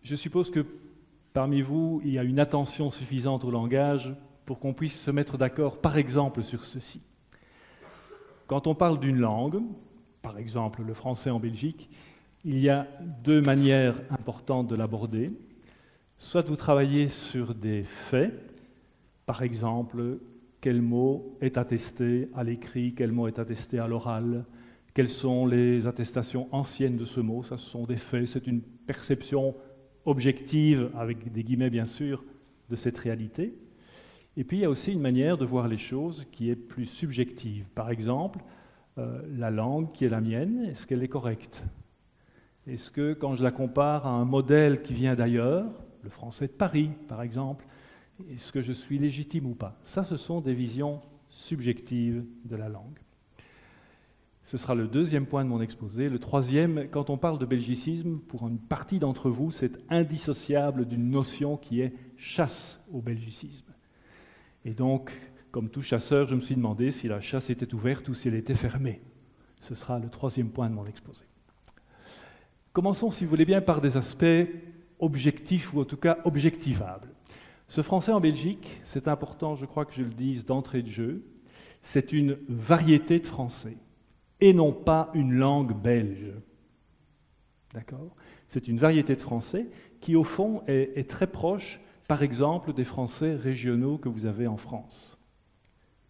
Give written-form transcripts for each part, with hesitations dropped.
Je suppose que parmi vous, il y a une attention suffisante au langage pour qu'on puisse se mettre d'accord, par exemple, sur ceci. Quand on parle d'une langue, par exemple le français en Belgique, il y a deux manières importantes de l'aborder. Soit vous travaillez sur des faits, par exemple, quel mot est attesté à l'écrit, quel mot est attesté à l'oral, quelles sont les attestations anciennes de ce mot, ça ce sont des faits, c'est une perception objective, avec des guillemets bien sûr, de cette réalité. Et puis il y a aussi une manière de voir les choses qui est plus subjective. Par exemple, la langue qui est la mienne, est-ce qu'elle est correcte? Est-ce que quand je la compare à un modèle qui vient d'ailleurs, le français de Paris par exemple, est-ce que je suis légitime ou pas? Ça, ce sont des visions subjectives de la langue. Ce sera le deuxième point de mon exposé. Le troisième, quand on parle de belgicisme, pour une partie d'entre vous, c'est indissociable d'une notion qui est chasse au belgicisme. Et donc, comme tout chasseur, je me suis demandé si la chasse était ouverte ou si elle était fermée. Ce sera le troisième point de mon exposé. Commençons, si vous voulez bien, par des aspects objectifs ou en tout cas objectivables. Ce français en Belgique, c'est important, je crois que je le dise d'entrée de jeu, c'est une variété de français et non pas une langue belge. D'accord ? C'est une variété de français qui, au fond, est très proche, par exemple, des français régionaux que vous avez en France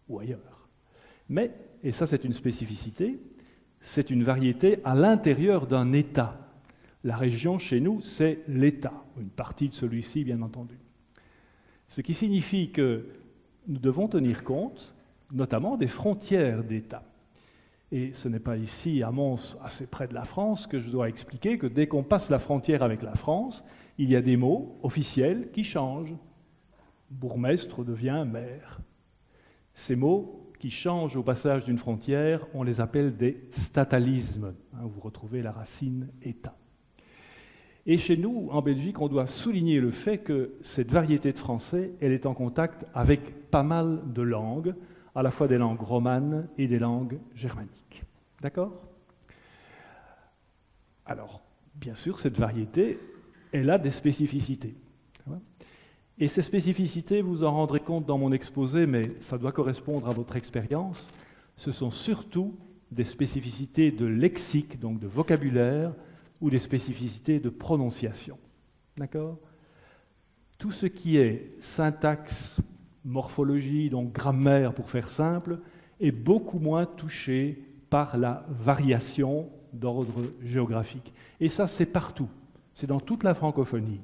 ou ailleurs. Mais, et ça c'est une spécificité, c'est une variété à l'intérieur d'un État. La région, chez nous, c'est l'État, une partie de celui-ci, bien entendu. Ce qui signifie que nous devons tenir compte, notamment des frontières d'État. Et ce n'est pas ici, à Mons, assez près de la France, que je dois expliquer que dès qu'on passe la frontière avec la France, il y a des mots officiels qui changent. Bourgmestre devient maire. Ces mots qui changent au passage d'une frontière, on les appelle des statalismes. Vous retrouvez la racine État. Et chez nous, en Belgique, on doit souligner le fait que cette variété de français, elle est en contact avec pas mal de langues, à la fois des langues romanes et des langues germaniques. D'accord ? Alors, bien sûr, cette variété, elle a des spécificités. Et ces spécificités, vous en rendrez compte dans mon exposé, mais ça doit correspondre à votre expérience, ce sont surtout des spécificités de lexique, donc de vocabulaire, ou des spécificités de prononciation. D'accord ? Tout ce qui est syntaxe, morphologie, donc grammaire pour faire simple, est beaucoup moins touché par la variation d'ordre géographique. Et ça, c'est partout. C'est dans toute la francophonie.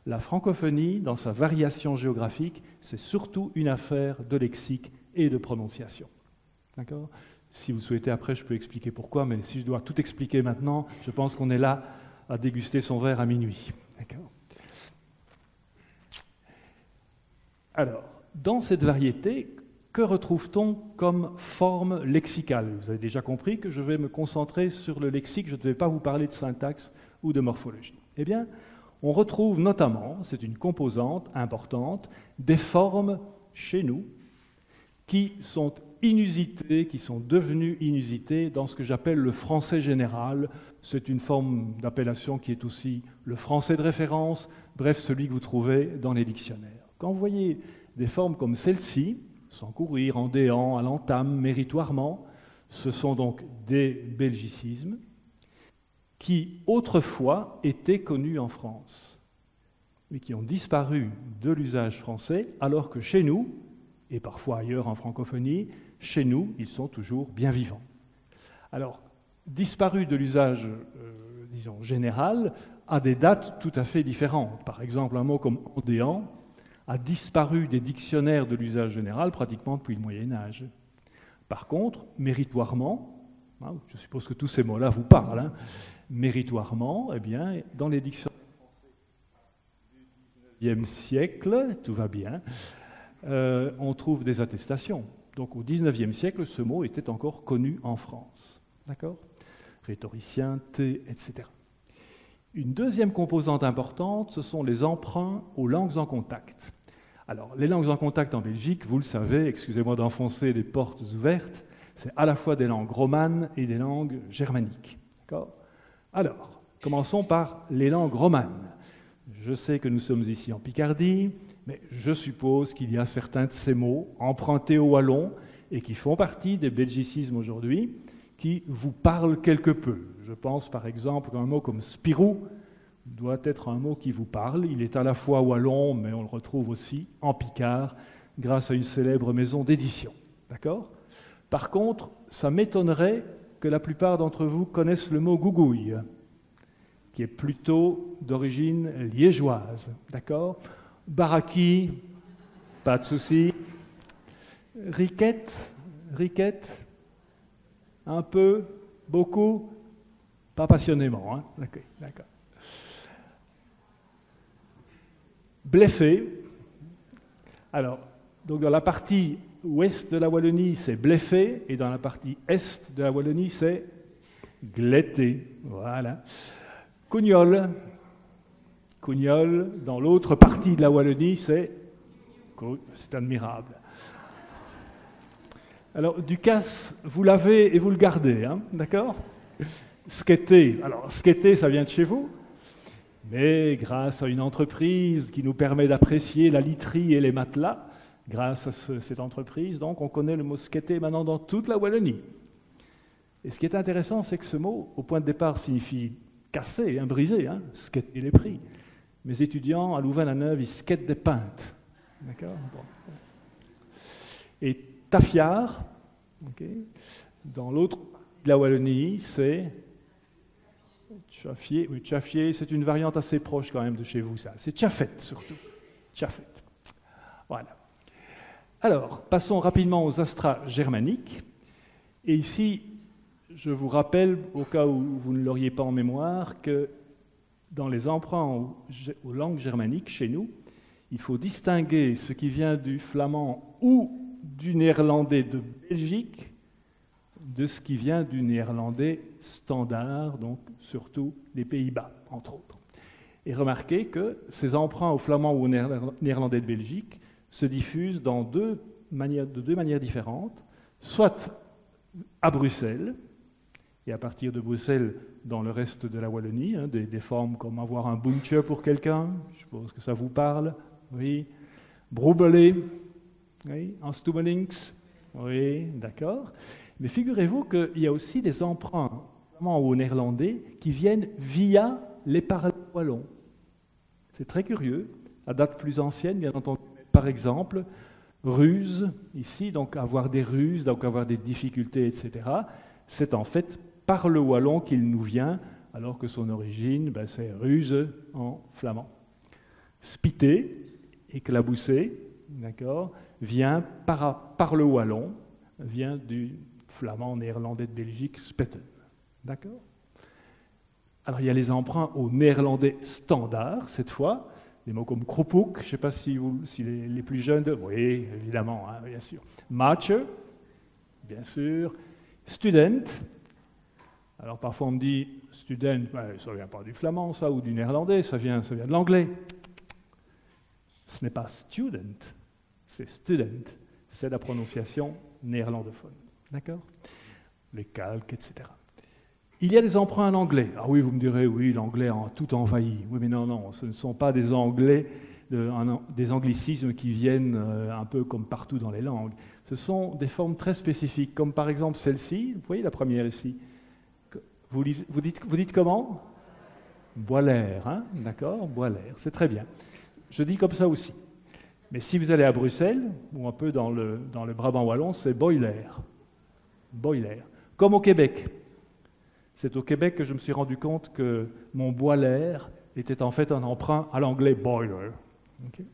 La francophonie, dans sa variation géographique, c'est surtout une affaire de lexique et de prononciation. D'accord ? Si vous souhaitez, après, je peux expliquer pourquoi, mais si je dois tout expliquer maintenant, je pense qu'on est là à déguster son verre à minuit. D'accord ? Alors, dans cette variété, que retrouve-t-on comme forme lexicale ? Vous avez déjà compris que je vais me concentrer sur le lexique, je ne vais pas vous parler de syntaxe ou de morphologie. Eh bien, on retrouve notamment, c'est une composante importante, des formes chez nous qui sont inusitées, qui sont devenues inusitées dans ce que j'appelle le français général. C'est une forme d'appellation qui est aussi le français de référence, bref, celui que vous trouvez dans les dictionnaires. Quand vous voyez des formes comme celle-ci, sans courir, en déant, à l'entame, méritoirement, ce sont donc des belgicismes qui, autrefois, étaient connus en France, mais qui ont disparu de l'usage français, alors que chez nous, et parfois ailleurs en francophonie, chez nous, ils sont toujours bien vivants. Alors, disparus de l'usage, disons, général, à des dates tout à fait différentes. Par exemple, un mot comme « ondéant » a disparu des dictionnaires de l'usage général pratiquement depuis le Moyen-Âge. Par contre, méritoirement, je suppose que tous ces mots-là vous parlent, méritoirement, eh bien, dans les dictionnaires du XIXe siècle, tout va bien, on trouve des attestations. Donc au XIXe siècle, ce mot était encore connu en France. D'accord ? Rhétoricien, thé, etc. Une deuxième composante importante, ce sont les emprunts aux langues en contact. Alors, les langues en contact en Belgique, vous le savez, excusez-moi d'enfoncer des portes ouvertes, c'est à la fois des langues romanes et des langues germaniques. D'accord ? Alors, commençons par les langues romanes. Je sais que nous sommes ici en Picardie, mais je suppose qu'il y a certains de ces mots empruntés au wallon et qui font partie des belgicismes aujourd'hui, qui vous parlent quelque peu. Je pense par exemple qu'un mot comme Spirou doit être un mot qui vous parle. Il est à la fois wallon, mais on le retrouve aussi en picard, grâce à une célèbre maison d'édition. D'accord ? Par contre, ça m'étonnerait que la plupart d'entre vous connaissent le mot gougouille, qui est plutôt d'origine liégeoise. D'accord ? Baraki, pas de souci. Riquette, un peu, beaucoup, pas passionnément. Hein ? D'accord. Bleffé. Alors, donc dans la partie ouest de la Wallonie, c'est Bleffé, et dans la partie est de la Wallonie, c'est Gletté. Voilà. Cougnol. Dans l'autre partie de la Wallonie, c'est admirable. Alors, Ducasse, vous l'avez et vous le gardez, hein, d'accord ? Sketté. Alors, sketté, ça vient de chez vous, mais grâce à une entreprise qui nous permet d'apprécier la literie et les matelas, grâce à cette entreprise, donc, on connaît le mot sketté maintenant dans toute la Wallonie. Et ce qui est intéressant, c'est que ce mot, au point de départ, signifie casser, hein, briser, hein, sketter les prix. Mes étudiants à Louvain-la-Neuve, ils skettent des pintes. D'accord ? Bon. Et Tafiard, okay, dans l'autre de la Wallonie, c'est Tchaffier. Oui, Tchaffier, c'est une variante assez proche quand même de chez vous, ça. C'est Tchaffette, surtout. Tchaffette. Voilà. Alors, passons rapidement aux astrats germaniques. Et ici, je vous rappelle, au cas où vous ne l'auriez pas en mémoire, que dans les emprunts aux langues germaniques, chez nous, il faut distinguer ce qui vient du flamand ou du néerlandais de Belgique de ce qui vient du néerlandais standard, donc surtout des Pays-Bas, entre autres. Et remarquez que ces emprunts au flamand ou au néerlandais de Belgique se diffusent de deux manières différentes, soit à Bruxelles, et à partir de Bruxelles dans le reste de la Wallonie, hein, des formes comme avoir un boentje pour quelqu'un, je suppose que ça vous parle, oui, broebelé, oui, un stummelings, oui, d'accord. Mais figurez-vous qu'il y a aussi des emprunts, notamment au néerlandais, qui viennent via les parlers wallons. C'est très curieux, à date plus ancienne, bien entendu. Par exemple, ruse, ici, donc avoir des ruses, donc avoir des difficultés, etc., c'est en fait par le wallon qu'il nous vient, alors que son origine, c'est ruse en flamand. Spité, éclaboussé, d'accord, vient par le wallon, vient du flamand néerlandais de Belgique, spetten. D'accord ? Alors il y a les emprunts au néerlandais standard, cette fois, des mots comme kroepoek, je ne sais pas si les plus jeunes... Oui, évidemment, hein, bien sûr. Maatje, bien sûr. Student. Alors parfois on me dit, student, ça ne vient pas du flamand, ça, ou du néerlandais, ça vient de l'anglais. Ce n'est pas student, c'est student. C'est la prononciation néerlandophone. D'accord ? Les calques, etc. Il y a des emprunts à l'anglais. Ah oui, vous me direz, oui, l'anglais a tout envahi. Oui, mais non, ce ne sont pas des anglais, des anglicismes qui viennent un peu comme partout dans les langues. Ce sont des formes très spécifiques, comme par exemple celle-ci. Vous voyez la première ici. Vous dites comment ? Boiler, hein ? D'accord ? Boiler, c'est très bien. Je dis comme ça aussi. Mais si vous allez à Bruxelles, ou un peu dans le Brabant wallon, c'est boiler. Boiler. Comme au Québec. C'est au Québec que je me suis rendu compte que mon boiler était en fait un emprunt à l'anglais boiler. Okay.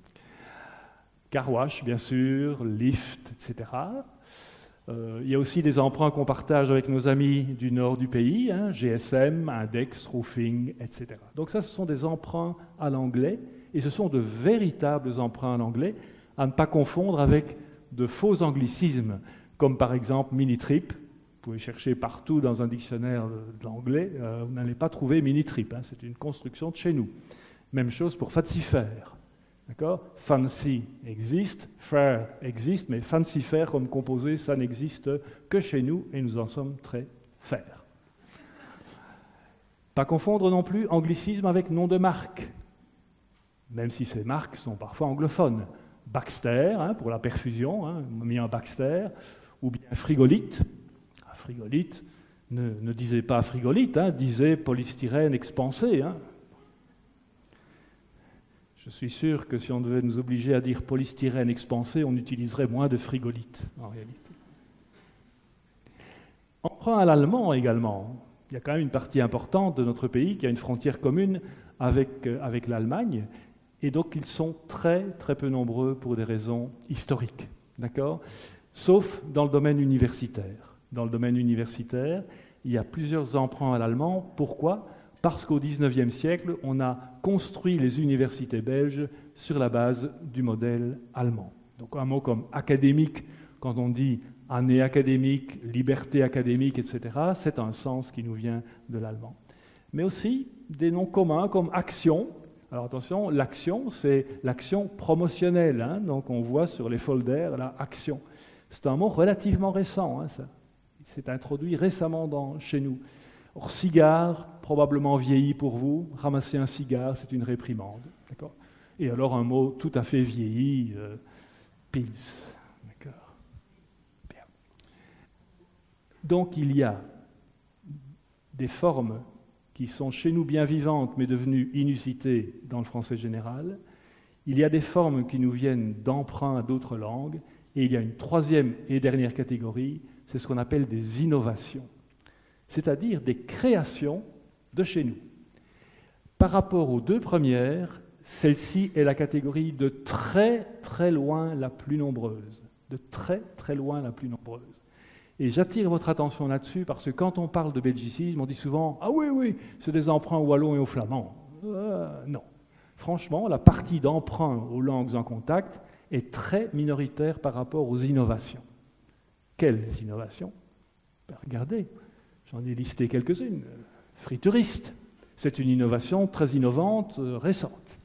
Car wash, bien sûr, lift, etc. Il y a aussi des emprunts qu'on partage avec nos amis du nord du pays, hein, GSM, Index, Roofing, etc. Donc ça, ce sont des emprunts à l'anglais, et ce sont de véritables emprunts à l'anglais, à ne pas confondre avec de faux anglicismes, comme par exemple mini-trip. Vous pouvez chercher partout dans un dictionnaire de l'anglais, vous n'allez pas trouver mini-trip, hein, c'est une construction de chez nous. Même chose pour fancifaire. D'accord ? Fancy existe, fair existe, mais fancifaire comme composé, ça n'existe que chez nous et nous en sommes très fiers. Pas confondre non plus anglicisme avec nom de marque. même si ces marques sont parfois anglophones. Baxter, pour la perfusion, on a mis un Baxter, ou bien Frigolite. Frigolite ne disait pas frigolite, disait polystyrène expansé. Je suis sûr que si on devait nous obliger à dire polystyrène expansé, on utiliserait moins de frigolite, en réalité. Emprunt à l'allemand également. Il y a quand même une partie importante de notre pays qui a une frontière commune avec l'Allemagne, et donc ils sont très, très peu nombreux pour des raisons historiques, d'accord ? Sauf dans le domaine universitaire. Dans le domaine universitaire, il y a plusieurs emprunts à l'allemand. Pourquoi ? Parce qu'au XIXe siècle, on a construit les universités belges sur la base du modèle allemand. Donc un mot comme académique, quand on dit année académique, liberté académique, etc., c'est un sens qui nous vient de l'allemand. Mais aussi des noms communs comme action. Alors attention, l'action, c'est l'action promotionnelle. Donc on voit sur les folders la action. C'est un mot relativement récent, ça. Il s'est introduit récemment chez nous. Or, cigare, probablement vieilli pour vous. Ramasser un cigare, c'est une réprimande. D'accord ? Et alors un mot tout à fait vieilli, pils. D'accord ? Bien. Donc il y a des formes qui sont chez nous bien vivantes, mais devenues inusitées dans le français général. Il y a des formes qui nous viennent d'emprunts à d'autres langues. Et il y a une troisième et dernière catégorie, c'est ce qu'on appelle des innovations, c'est-à-dire des créations de chez nous. Par rapport aux deux premières, celle-ci est la catégorie de très très loin la plus nombreuse, de très très loin la plus nombreuse. Et j'attire votre attention là-dessus parce que quand on parle de belgicisme, on dit souvent « Ah oui, c'est des emprunts aux wallons et aux flamands ». Non. Franchement, la partie d'emprunt aux langues en contact est très minoritaire par rapport aux innovations. Quelles innovations ? Regardez, j'en ai listé quelques-unes. Frituriste, c'est une innovation très innovante, récente.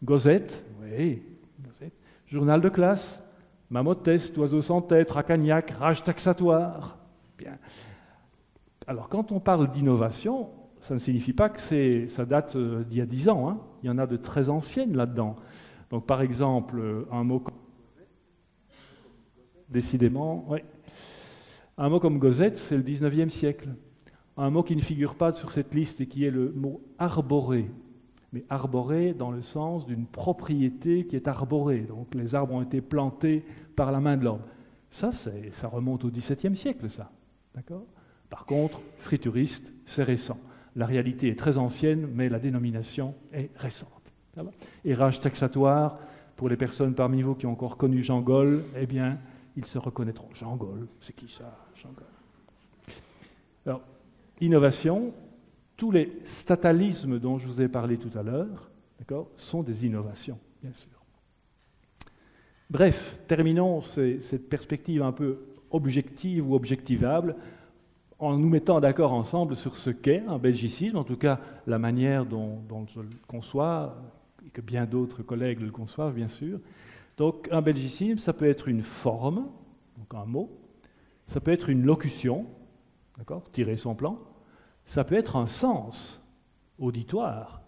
Gosette, oui, Gosette. Journal de classe, Mamoteste, oiseau sans tête, Racagnac, rage taxatoire. Bien. Alors, quand on parle d'innovation, ça ne signifie pas que ça date d'il y a 10 ans. Il y en a de très anciennes là-dedans. Donc, par exemple, un mot comme décidément, oui. Un mot comme Gosette, c'est le 19e siècle. Un mot qui ne figure pas sur cette liste et qui est le mot arboré. Mais arboré dans le sens d'une propriété qui est arborée. Donc, les arbres ont été plantés par la main de l'homme. Ça remonte au XVIIe siècle, ça. D'accord ? Par contre, frituriste, c'est récent. La réalité est très ancienne, mais la dénomination est récente. Et rage taxatoire, pour les personnes parmi vous qui ont encore connu Jean Gol, eh bien, ils se reconnaîtront. Jean Gol, c'est qui ça, Jean Gol ? Alors, innovation, tous les statalismes dont je vous ai parlé tout à l'heure, d'accord, sont des innovations, bien sûr. Bref, terminons cette perspective un peu objective ou objectivable en nous mettant d'accord ensemble sur ce qu'est un belgicisme, en tout cas la manière dont je le conçois, et que bien d'autres collègues le conçoivent, bien sûr. Donc, un belgicisme, ça peut être une forme, donc un mot, ça peut être une locution, d'accord, tirer son plan, ça peut être un sens auditoire,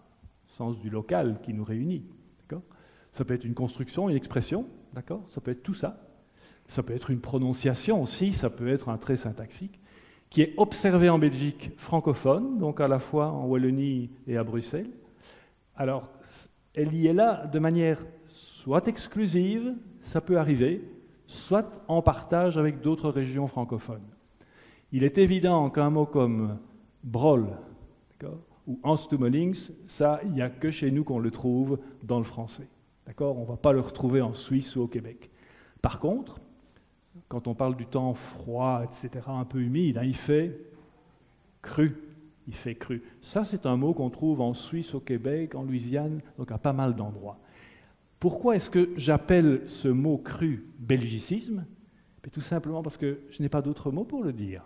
sens du local qui nous réunit, d'accord, ça peut être une construction, une expression, d'accord, ça peut être tout ça, ça peut être une prononciation aussi, ça peut être un trait syntaxique, qui est observé en Belgique francophone, donc à la fois en Wallonie et à Bruxelles. Alors, elle y est là de manière soit exclusive, ça peut arriver, soit en partage avec d'autres régions francophones. Il est évident qu'un mot comme brol, ou anstummelings, ça, il n'y a que chez nous qu'on le trouve dans le français. D'accord ? On ne va pas le retrouver en Suisse ou au Québec. Par contre, quand on parle du temps froid, etc., un peu humide, il fait cru. Il fait cru. Ça, c'est un mot qu'on trouve en Suisse, au Québec, en Louisiane, donc à pas mal d'endroits. Pourquoi est-ce que j'appelle ce mot cru belgicisme ? Tout simplement parce que je n'ai pas d'autre mot pour le dire.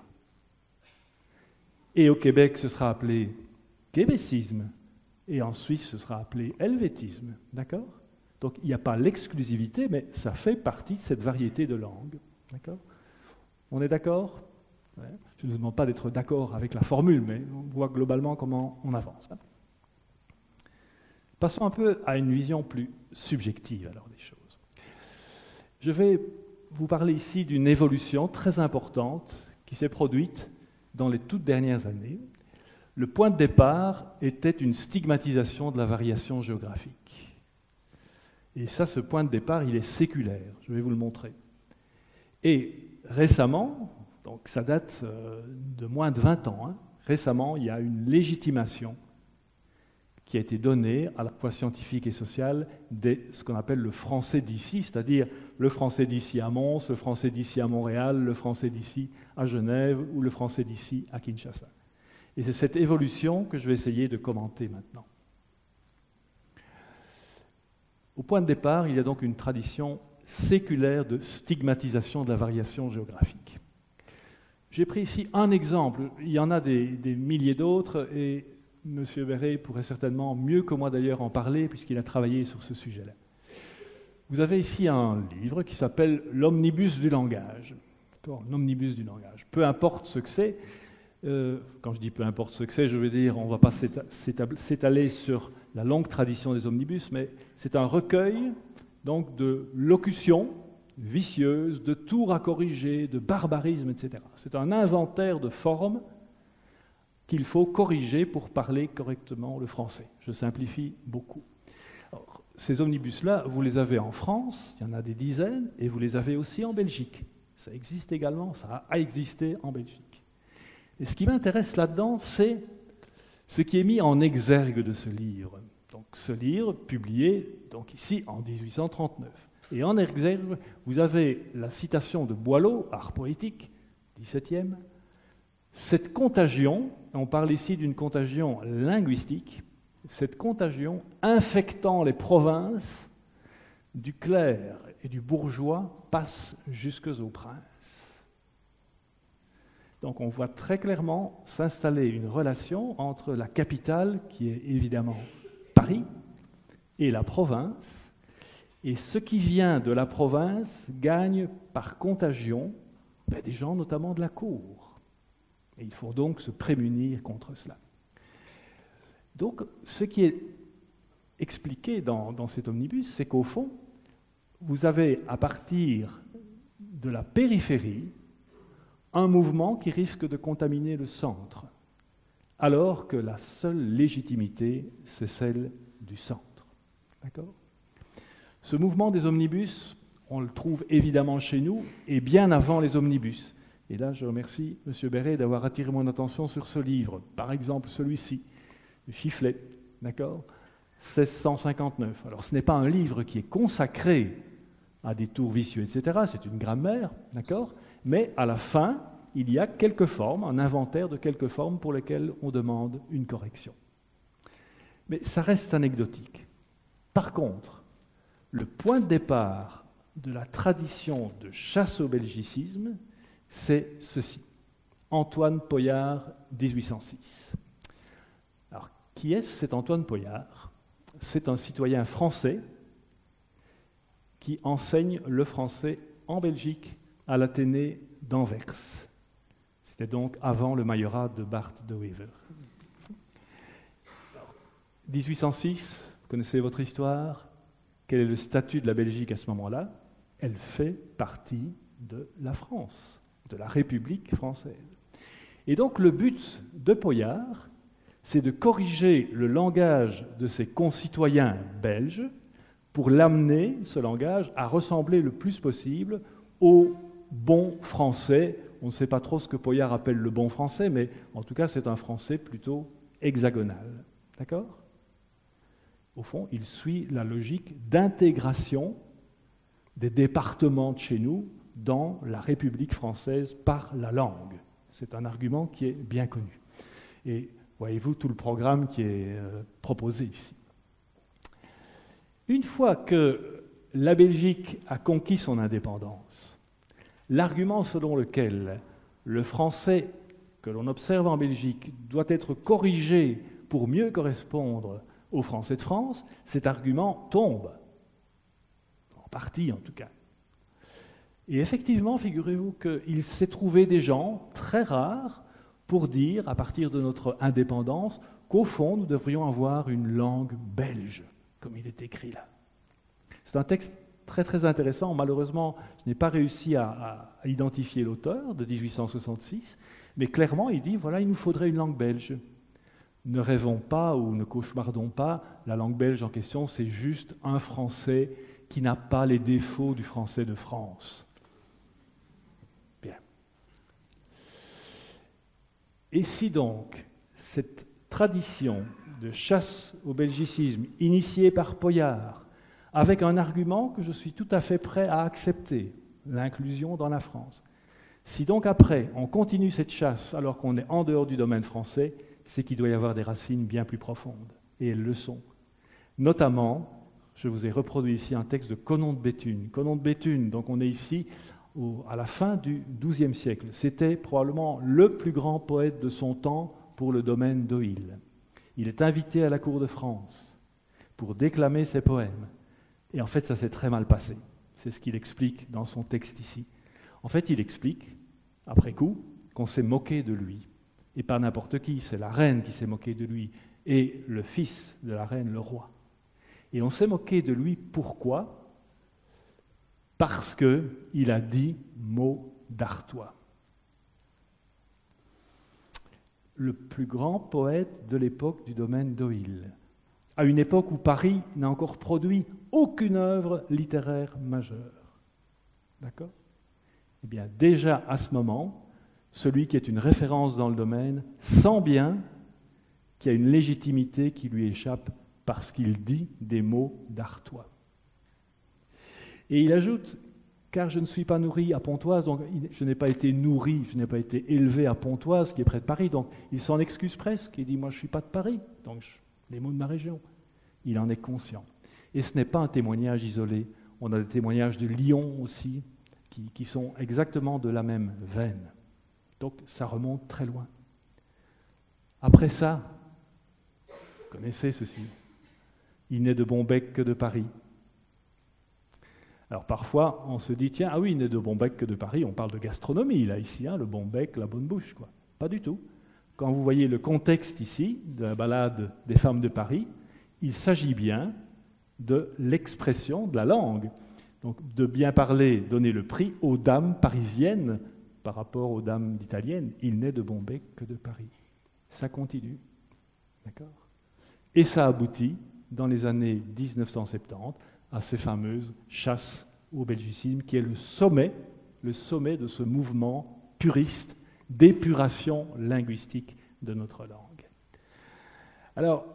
Et au Québec, ce sera appelé québécisme. Et en Suisse, ce sera appelé helvétisme. D'accord ? Donc, il n'y a pas l'exclusivité, mais ça fait partie de cette variété de langues. D'accord ? On est d'accord ? Ouais. Je ne vous demande pas d'être d'accord avec la formule, mais on voit globalement comment on avance. Passons un peu à une vision plus subjective alors des choses. Je vais vous parler ici d'une évolution très importante qui s'est produite dans les toutes dernières années. Le point de départ était une stigmatisation de la variation géographique. Et ça, ce point de départ, il est séculaire. Je vais vous le montrer. Et récemment, donc ça date de moins de 20 ans, récemment, il y a une légitimation qui a été donnée à la fois scientifique et sociale de ce qu'on appelle le français d'ici, c'est-à-dire le français d'ici à Mons, le français d'ici à Montréal, le français d'ici à Genève ou le français d'ici à Kinshasa. Et c'est cette évolution que je vais essayer de commenter maintenant. Au point de départ, il y a donc une tradition séculaire de stigmatisation de la variation géographique. J'ai pris ici un exemple, il y en a des milliers d'autres, et M. Béret pourrait certainement, mieux que moi d'ailleurs, en parler, puisqu'il a travaillé sur ce sujet-là. Vous avez ici un livre qui s'appelle « L'omnibus du langage ». L'omnibus du langage. Peu importe ce que c'est, quand je dis peu importe ce que c'est, je veux dire, on ne va pas s'étaler sur la longue tradition des omnibus, mais c'est un recueil donc, de locutions vicieuses, de tours à corriger, de barbarisme, etc. C'est un inventaire de formes qu'il faut corriger pour parler correctement le français. Je simplifie beaucoup. Alors, ces omnibus-là, vous les avez en France, il y en a des dizaines, et vous les avez aussi en Belgique. Ça existe également, ça a existé en Belgique. Et ce qui m'intéresse là-dedans, c'est ce qui est mis en exergue de ce livre. Donc, ce livre, publié donc ici en 1839. Et en exergue, vous avez la citation de Boileau, Art poétique, 17e. Cette contagion, on parle ici d'une contagion linguistique, cette contagion infectant les provinces du clerc et du bourgeois passe jusque aux princes. Donc on voit très clairement s'installer une relation entre la capitale, qui est évidemment Paris, et la province, et ce qui vient de la province gagne par contagion des gens notamment de la cour. Et il faut donc se prémunir contre cela. Donc ce qui est expliqué dans cet omnibus, c'est qu'au fond, vous avez à partir de la périphérie un mouvement qui risque de contaminer le centre, alors que la seule légitimité, c'est celle du centre. D'accord ? Ce mouvement des omnibus, on le trouve évidemment chez nous, et bien avant les omnibus. Et là, je remercie M. Béret d'avoir attiré mon attention sur ce livre. Par exemple, celui-ci, le Chifflet, d'accord ? 1659. Alors, ce n'est pas un livre qui est consacré à des tours vicieux, etc. C'est une grammaire, d'accord ? Mais à la fin, il y a quelques formes, un inventaire de quelques formes pour lesquelles on demande une correction. Mais ça reste anecdotique. Par contre, le point de départ de la tradition de chasse au belgicisme, c'est ceci. Antoine Poyart, 1806. Alors, qui est cet Antoine Poyart ? C'est un citoyen français qui enseigne le français en Belgique à l'Athénée d'Anvers. C'était donc avant le majorat de Bart de Wever. 1806, vous connaissez votre histoire. Quel est le statut de la Belgique à ce moment-là ? Elle fait partie de la France, de la République française. Et donc le but de Poyart, c'est de corriger le langage de ses concitoyens belges pour l'amener, ce langage, à ressembler le plus possible au bon français. On ne sait pas trop ce que Poyart appelle le bon français, mais en tout cas, c'est un français plutôt hexagonal. D'accord ? Au fond, il suit la logique d'intégration des départements de chez nous dans la République française par la langue. C'est un argument qui est bien connu. Et voyez-vous tout le programme qui est proposé ici. Une fois que la Belgique a conquis son indépendance, l'argument selon lequel le français que l'on observe en Belgique doit être corrigé pour mieux correspondre au français de France, cet argument tombe, en partie en tout cas. Et effectivement, figurez-vous qu'il s'est trouvé des gens très rares pour dire, à partir de notre indépendance, qu'au fond, nous devrions avoir une langue belge. comme il est écrit là. C'est un texte très très intéressant. Malheureusement, je n'ai pas réussi à identifier l'auteur de 1866, mais clairement, il dit, voilà, il nous faudrait une langue belge. Ne rêvons pas ou ne cauchemardons pas, la langue belge en question, c'est juste un français qui n'a pas les défauts du français de France. Bien. Et si donc cette tradition de chasse au belgicisme initiée par Poyart, avec un argument que je suis tout à fait prêt à accepter, l'inclusion dans la France, si donc après on continue cette chasse alors qu'on est en dehors du domaine français, c'est qu'il doit y avoir des racines bien plus profondes, et elles le sont. Notamment, je vous ai reproduit ici un texte de Conon de Béthune. Conon de Béthune, donc on est ici à la fin du XIIe siècle. C'était probablement le plus grand poète de son temps pour le domaine d'Oïl. Il est invité à la cour de France pour déclamer ses poèmes. Et en fait, ça s'est très mal passé. C'est ce qu'il explique dans son texte ici. En fait, il explique, après coup, qu'on s'est moqué de lui. Et pas n'importe qui, c'est la reine qui s'est moquée de lui, et le fils de la reine, le roi. Et on s'est moqué de lui, pourquoi ? Parce qu'il a dit mot d'Artois. Le plus grand poète de l'époque du domaine d'Oïl, à une époque où Paris n'a encore produit aucune œuvre littéraire majeure. D'accord ? Eh bien, déjà à ce moment, celui qui est une référence dans le domaine sent bien qu'il y a une légitimité qui lui échappe parce qu'il dit des mots d'Artois. Et il ajoute, car je ne suis pas nourri à Pontoise, donc je n'ai pas été nourri, je n'ai pas été élevé à Pontoise, qui est près de Paris, donc il s'en excuse presque, il dit, moi je ne suis pas de Paris, donc les mots de ma région. Il en est conscient. Et ce n'est pas un témoignage isolé, on a des témoignages de Lyon aussi, qui sont exactement de la même veine. Donc ça remonte très loin. Après ça, vous connaissez ceci, il n'est de bon bec que de Paris. Alors parfois, on se dit, tiens, ah oui, il n'est de bon bec que de Paris, on parle de gastronomie, là, ici, hein, le bon bec, la bonne bouche, quoi. Pas du tout. Quand vous voyez le contexte ici, de la ballade des femmes de Paris, il s'agit bien de l'expression de la langue. Donc de bien parler, donner le prix aux dames parisiennes par rapport aux dames italiennes, il n'est de bon bec que de Paris. Ça continue. D'accord ? Et ça aboutit, dans les années 1970, à ces fameuses chasses au belgicisme, qui est le sommet de ce mouvement puriste d'épuration linguistique de notre langue. Alors,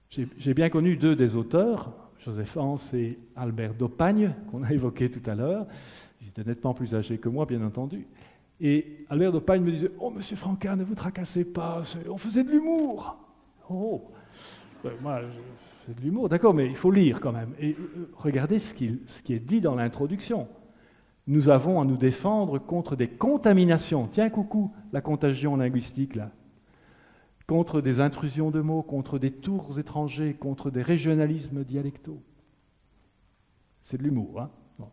j'ai bien connu deux des auteurs, Joseph Hans et Albert d'Opagne, qu'on a évoqué tout à l'heure. Ils étaient nettement plus âgés que moi, bien entendu. Et Albert d'Opagne me disait « Oh, monsieur Francard, ne vous tracassez pas, on faisait de l'humour !» Oh, moi, je fais de l'humour, d'accord, mais il faut lire quand même. Et regardez ce qui est dit dans l'introduction. Nous avons à nous défendre contre des contaminations. Tiens, coucou, la contagion linguistique, là. Contre des intrusions de mots, contre des tours étrangers, contre des régionalismes dialectaux. C'est de l'humour, hein ? Bon.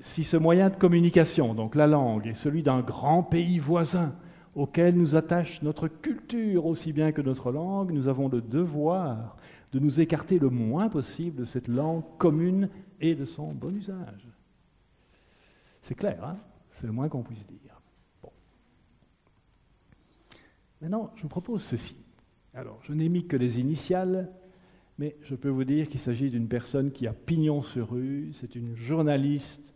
Si ce moyen de communication, donc la langue, est celui d'un grand pays voisin auquel nous attache notre culture aussi bien que notre langue, nous avons le devoir de nous écarter le moins possible de cette langue commune et de son bon usage. C'est clair, hein ? C'est le moins qu'on puisse dire. Bon. Maintenant, je vous propose ceci. Alors, je n'ai mis que les initiales, mais je peux vous dire qu'il s'agit d'une personne qui a pignon sur rue, c'est une journaliste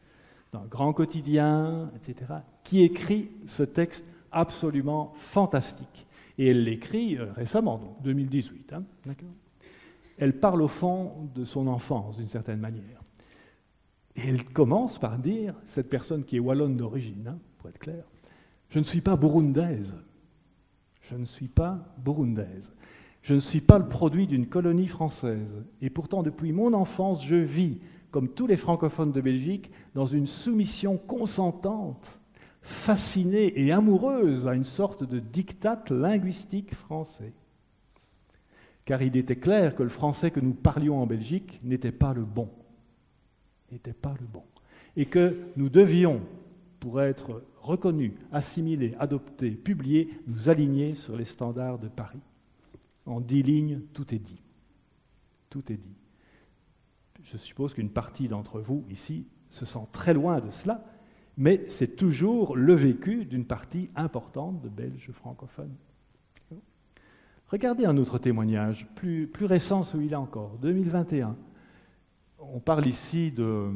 d'un grand quotidien, etc., qui écrit ce texte absolument fantastique. Et elle l'écrit récemment, donc 2018. Hein, d'accord ? Elle parle au fond de son enfance, d'une certaine manière. Et elle commence par dire, cette personne qui est wallonne d'origine, hein, pour être clair, « Je ne suis pas burundaise. Je ne suis pas burundaise. Je ne suis pas le produit d'une colonie française. Et pourtant, depuis mon enfance, je vis, comme tous les francophones de Belgique, dans une soumission consentante, fascinée et amoureuse à une sorte de diktat linguistique français. Car il était clair que le français que nous parlions en Belgique n'était pas le bon. Et que nous devions, pour être reconnus, assimilés, adoptés, publiés, nous aligner sur les standards de Paris. En 10 lignes, tout est dit. Tout est dit. Je suppose qu'une partie d'entre vous, ici, se sent très loin de cela, mais c'est toujours le vécu d'une partie importante de Belges francophones. Regardez un autre témoignage, plus récent celui-là encore, 2021. On parle ici de...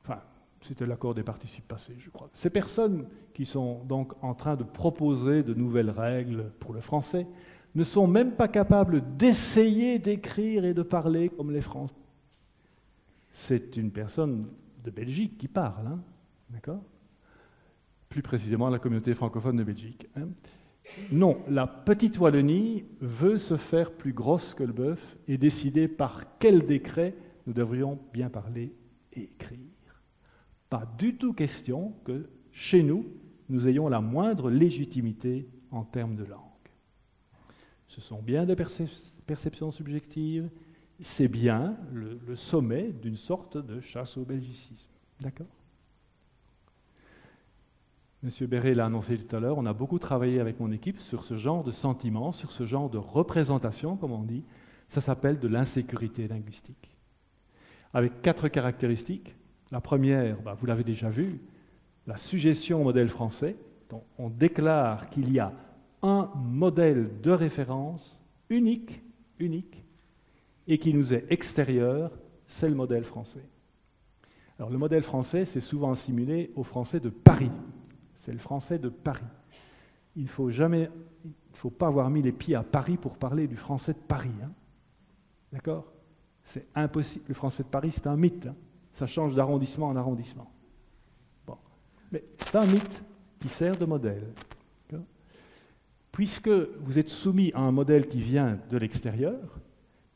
Enfin, c'était l'accord des participes passés, je crois. Ces personnes qui sont donc en train de proposer de nouvelles règles pour le français ne sont même pas capables d'essayer d'écrire et de parler comme les Français. C'est une personne de Belgique qui parle, hein, d'accord ? Plus précisément la communauté francophone de Belgique. Hein. Non, la petite Wallonie veut se faire plus grosse que le bœuf et décider par quel décret nous devrions bien parler et écrire. Pas du tout question que, chez nous, nous ayons la moindre légitimité en termes de langue. Ce sont bien des perceptions subjectives, c'est bien le sommet d'une sorte de chasse au belgicisme. D'accord ? Monsieur Béret l'a annoncé tout à l'heure, on a beaucoup travaillé avec mon équipe sur ce genre de sentiment, sur ce genre de représentation, comme on dit. Ça s'appelle de l'insécurité linguistique. Avec 4 caractéristiques. La première, vous l'avez déjà vu, la suggestion au modèle français. Donc on déclare qu'il y a un modèle de référence unique, et qui nous est extérieur, c'est le modèle français. Alors le modèle français, c'est souvent assimilé au français de Paris. C'est le français de Paris. Il ne faut pas avoir mis les pieds à Paris pour parler du français de Paris. Hein. D'accord ? C'est impossible. Le français de Paris, c'est un mythe. Hein. Ça change d'arrondissement en arrondissement. Bon. Mais c'est un mythe qui sert de modèle. D'accord ? Puisque vous êtes soumis à un modèle qui vient de l'extérieur,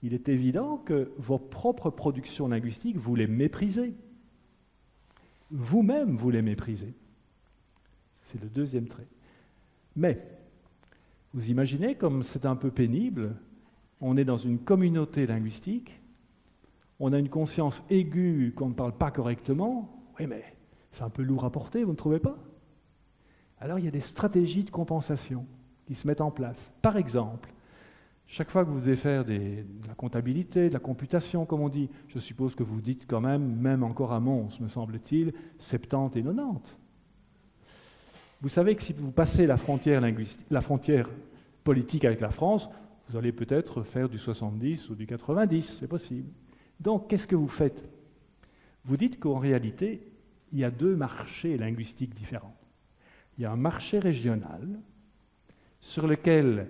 il est évident que vos propres productions linguistiques, vous les méprisez. Vous-même, vous les méprisez. C'est le deuxième trait. Mais, vous imaginez comme c'est un peu pénible, on est dans une communauté linguistique, on a une conscience aiguë qu'on ne parle pas correctement, oui mais c'est un peu lourd à porter, vous ne trouvez pas ? Alors il y a des stratégies de compensation qui se mettent en place. Par exemple, chaque fois que vous devez faire de la comptabilité, de la computation, comme on dit, je suppose que vous dites quand même encore à Mons, me semble-t-il, 70 et 90. Vous savez que si vous passez la frontière politique avec la France, vous allez peut-être faire du 70 ou du 90, c'est possible. Donc, qu'est-ce que vous faites ? Vous dites qu'en réalité, il y a 2 marchés linguistiques différents. Il y a un marché régional sur lequel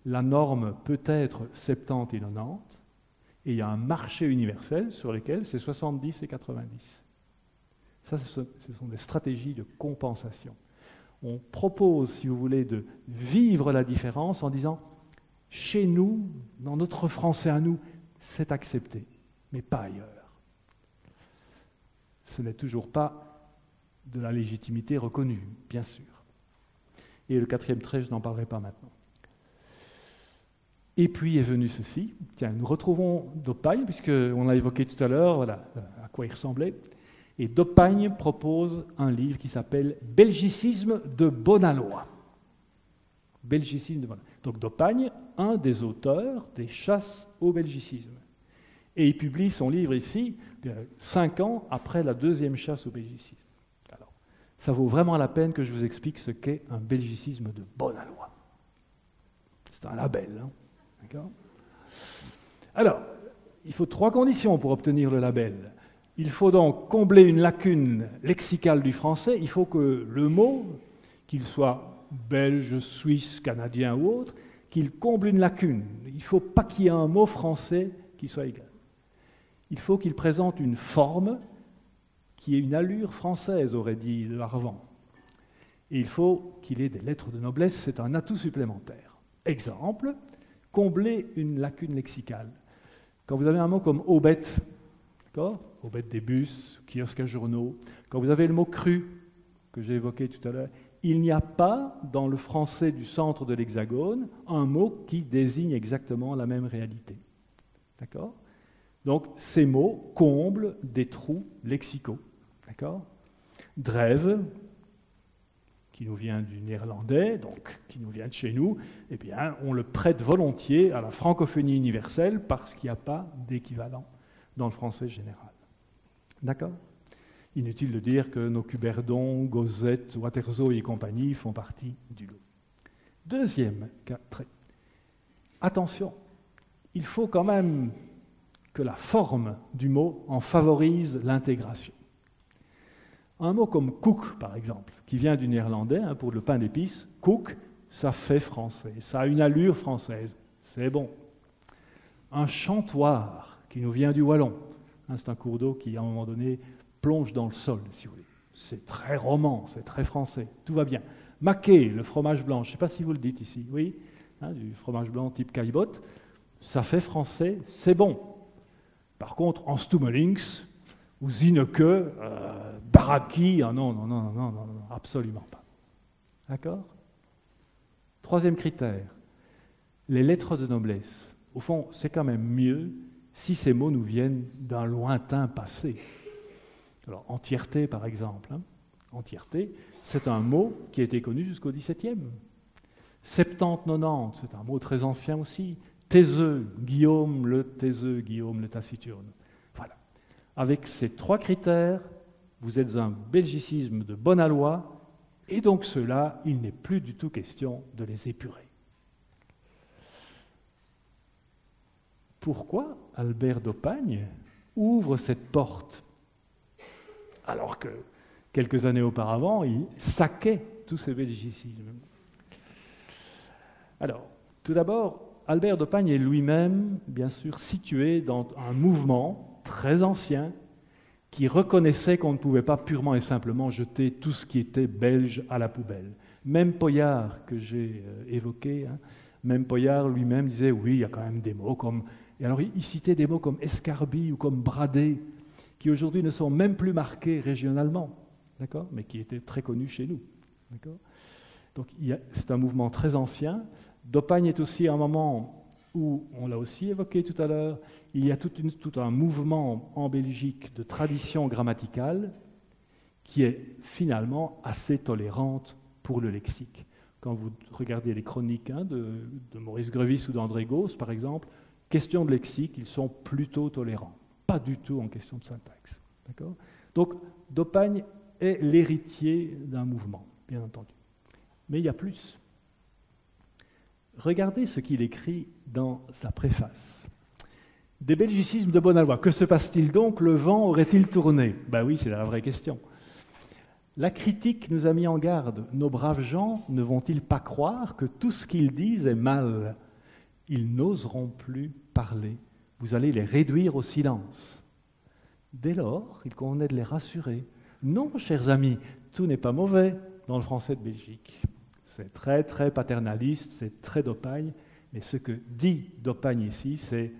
la norme peut être 70 et 90, et il y a un marché universel sur lequel c'est 70 et 90. Ça, ce sont des stratégies de compensation. On propose, si vous voulez, de vivre la différence en disant « chez nous, dans notre français à nous, c'est accepté, mais pas ailleurs ». Ce n'est toujours pas de la légitimité reconnue, bien sûr. Et le 4e trait, je n'en parlerai pas maintenant. Et puis est venu ceci. Tiens, nous retrouvons d'Oppagne, puisqu'on l'a évoqué tout à l'heure, voilà à quoi il ressemblait. Et d'Oppagne propose un livre qui s'appelle « Belgicisme de Bonalois ». Belgicisme de Bonalois. Donc d'Oppagne, un des auteurs des chasses au belgicisme. Et il publie son livre ici, 5 ans après la 2e chasse au belgicisme. Alors, ça vaut vraiment la peine que je vous explique ce qu'est un belgicisme de Bonalois. C'est un label, hein. D'accord ? Alors, il faut 3 conditions pour obtenir le label. Il faut donc combler une lacune lexicale du français. Il faut que le mot, qu'il soit belge, suisse, canadien ou autre, qu'il comble une lacune. Il ne faut pas qu'il y ait un mot français qui soit égal. Il faut qu'il présente une forme qui ait une allure française, aurait dit de Harvan. Et il faut qu'il ait des lettres de noblesse, c'est un atout supplémentaire. Exemple, combler une lacune lexicale. Quand vous avez un mot comme aubette, d'accord ? Aubette des bus, kiosque à journaux, quand vous avez le mot cru, que j'ai évoqué tout à l'heure, il n'y a pas dans le français du centre de l'Hexagone un mot qui désigne exactement la même réalité. D'accord ? Donc ces mots comblent des trous lexicaux. D'accord ? Drève, qui nous vient du néerlandais, donc qui nous vient de chez nous, eh bien, on le prête volontiers à la francophonie universelle parce qu'il n'y a pas d'équivalent dans le français général. D'accord ? Inutile de dire que nos Cuberdon, Gozette, Waterzo et compagnie font partie du lot. Deuxième trait. Attention, il faut quand même que la forme du mot en favorise l'intégration. Un mot comme cook, par exemple, qui vient du néerlandais pour le pain d'épices, cook, ça fait français, ça a une allure française, c'est bon. Un chantoir qui nous vient du wallon, c'est un cours d'eau qui, à un moment donné, plonge dans le sol, si vous voulez. C'est très roman, c'est très français, tout va bien. Maquet, le fromage blanc, je ne sais pas si vous le dites ici, oui, du fromage blanc type caillebotte, ça fait français, c'est bon. Par contre, en Stummelings ou Zineke, Baraki, non, absolument pas. D'accord ? Troisième critère, les lettres de noblesse. Au fond, c'est quand même mieux si ces mots nous viennent d'un lointain passé. Alors, entièreté, par exemple. Entièreté, c'est un mot qui a été connu jusqu'au XVIIe. 70-90, c'est un mot très ancien aussi. Taiseux, Guillaume le taiseux, Guillaume le taciturne. Voilà. Avec ces trois critères, vous êtes un belgicisme de bon aloi, et donc ceux-là, il n'est plus du tout question de les épurer. Pourquoi Albert d'Opagne ouvre cette porte alors que quelques années auparavant, il saquait tous ces belgicismes? Alors, tout d'abord, Albert d'Opagne est lui-même, bien sûr, situé dans un mouvement très ancien qui reconnaissait qu'on ne pouvait pas purement et simplement jeter tout ce qui était belge à la poubelle. Même Poyart, que j'ai évoqué, même Poyart lui-même disait, oui, il y a quand même des mots comme... Et alors, il citait des mots comme escarbille ou comme bradé, qui aujourd'hui ne sont même plus marqués régionalement, d'accord, mais qui étaient très connus chez nous. D'accord. Donc, c'est un mouvement très ancien. d'Opagne est aussi un moment où, on l'a aussi évoqué tout à l'heure, il y a tout un mouvement en Belgique de tradition grammaticale qui est finalement assez tolérante pour le lexique. Quand vous regardez les chroniques de Maurice Grevis ou d'André Gauss, par exemple, question de lexique, ils sont plutôt tolérants, pas du tout en question de syntaxe. D'accord ? Donc, d'Opagne est l'héritier d'un mouvement, bien entendu. Mais il y a plus. Regardez ce qu'il écrit dans sa préface. Des belgicismes de bonne aloi. Que se passe-t-il donc? Le vent aurait-il tourné? Ben oui, c'est la vraie question. La critique nous a mis en garde. Nos braves gens ne vont-ils pas croire que tout ce qu'ils disent est mal? Ils n'oseront plus parler. Vous allez les réduire au silence. Dès lors, il convenait de les rassurer. Non, chers amis, tout n'est pas mauvais dans le français de Belgique. C'est très, très paternaliste, c'est très d'Opagne, mais ce que dit d'Opagne ici, c'est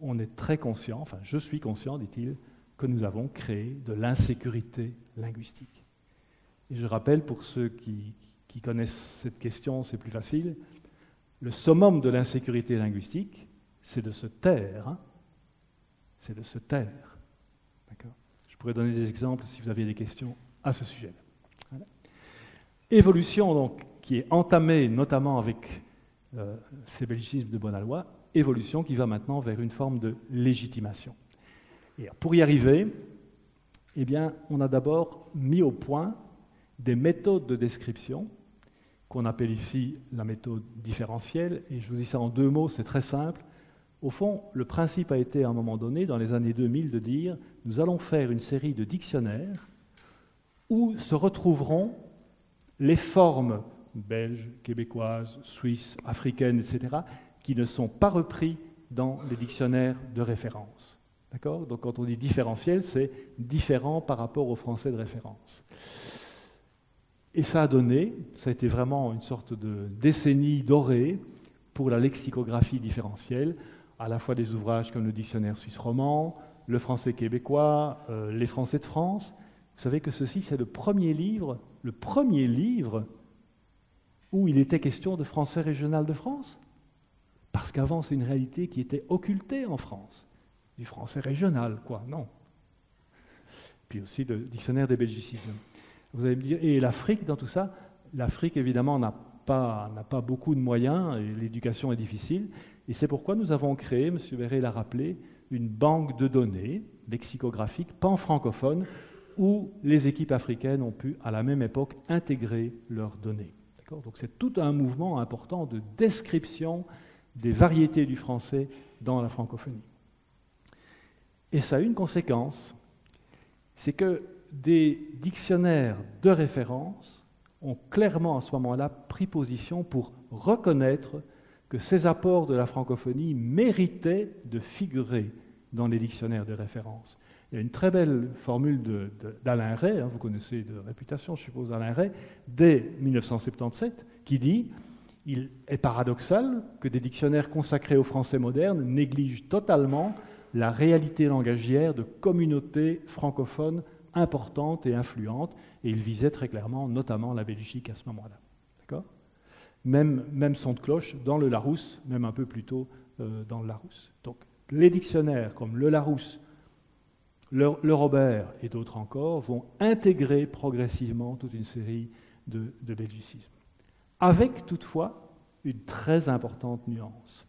on est très conscient, enfin je suis conscient, dit-il, que nous avons créé de l'insécurité linguistique. Et je rappelle, pour ceux qui connaissent cette question, c'est plus facile, le summum de l'insécurité linguistique, c'est de se taire. C'est de se taire. D'accord ? Je pourrais donner des exemples si vous aviez des questions à ce sujet. Voilà. Évolution, donc, qui est entamée notamment avec ces belgicismes de bonne aloi, évolution qui va maintenant vers une forme de légitimation. Et pour y arriver, eh bien, on a d'abord mis au point des méthodes de description qu'on appelle ici la méthode différentielle, et je vous dis ça en deux mots, c'est très simple. Au fond, le principe a été à un moment donné, dans les années 2000, de dire nous allons faire une série de dictionnaires où se retrouveront les formes belges, québécoises, suisses, africaines, etc., qui ne sont pas repris dans les dictionnaires de référence. D'accord ? Donc quand on dit différentiel, c'est différent par rapport au français de référence. Et ça a donné, ça a été vraiment une sorte de décennie dorée pour la lexicographie différentielle, à la fois des ouvrages comme le dictionnaire suisse roman, le français québécois, les français de France. Vous savez que ceci, c'est le premier livre où il était question de français régional de France. Parce qu'avant, c'est une réalité qui était occultée en France. Du français régional, quoi, non. Puis aussi le dictionnaire des belgicismes. Vous allez me dire, et l'Afrique dans tout ça? L'Afrique, évidemment, n'a pas beaucoup de moyens et l'éducation est difficile. Et c'est pourquoi nous avons créé, M. Béret l'a rappelé, une banque de données lexicographiques pan-francophones où les équipes africaines ont pu, à la même époque, intégrer leurs données. D'accord ? Donc c'est tout un mouvement important de description des variétés du français dans la francophonie. Et ça a une conséquence, c'est que des dictionnaires de référence ont clairement à ce moment-là pris position pour reconnaître que ces apports de la francophonie méritaient de figurer dans les dictionnaires de référence. Il y a une très belle formule d'Alain Ray, vous connaissez de réputation, je suppose, Alain Ray, dès 1977, qui dit « Il est paradoxal que des dictionnaires consacrés au français moderne négligent totalement la réalité langagière de communautés francophones importantes et influentes », et il visait très clairement, notamment la Belgique à ce moment-là. D'accord ? Même son de cloche dans le Larousse, même un peu plus tôt dans le Larousse. Donc, les dictionnaires comme le Larousse, le Robert et d'autres encore vont intégrer progressivement toute une série de belgicismes. Avec toutefois une très importante nuance.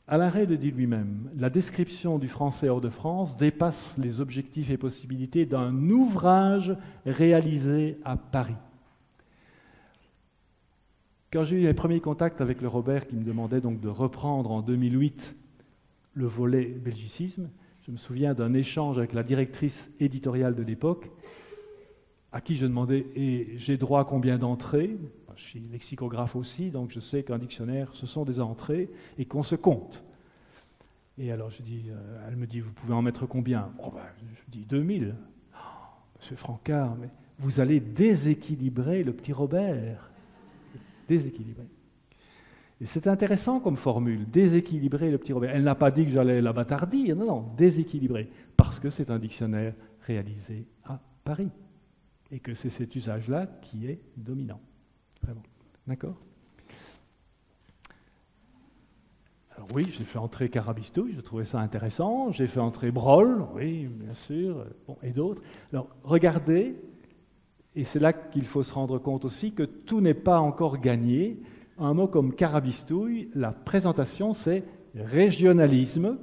Alain Ray le dit lui-même, la description du français hors de France dépasse les objectifs et possibilités d'un ouvrage réalisé à Paris. Quand j'ai eu mes premiers contacts avec le Robert qui me demandait donc de reprendre en 2008 le volet belgicisme, je me souviens d'un échange avec la directrice éditoriale de l'époque, à qui je demandais « Et j'ai droit à combien d'entrées ?» Je suis lexicographe aussi, donc je sais qu'un dictionnaire, ce sont des entrées et qu'on se compte. Et alors elle me dit « Vous pouvez en mettre combien ?» Je dis « 2000. Oh, Monsieur Francard, mais vous allez déséquilibrer le petit Robert. » Déséquilibré. Et c'est intéressant comme formule, déséquilibrer le petit Robert. Elle n'a pas dit que j'allais la bâtardir, non, déséquilibrer, parce que c'est un dictionnaire réalisé à Paris, et que c'est cet usage-là qui est dominant. Vraiment. D'accord ? Alors oui, j'ai fait entrer Carabistouille, je trouvais ça intéressant, j'ai fait entrer Broll, oui, bien sûr, bon, et d'autres. Alors, regardez, et c'est là qu'il faut se rendre compte aussi que tout n'est pas encore gagné. Un mot comme carabistouille, la présentation c'est régionalisme,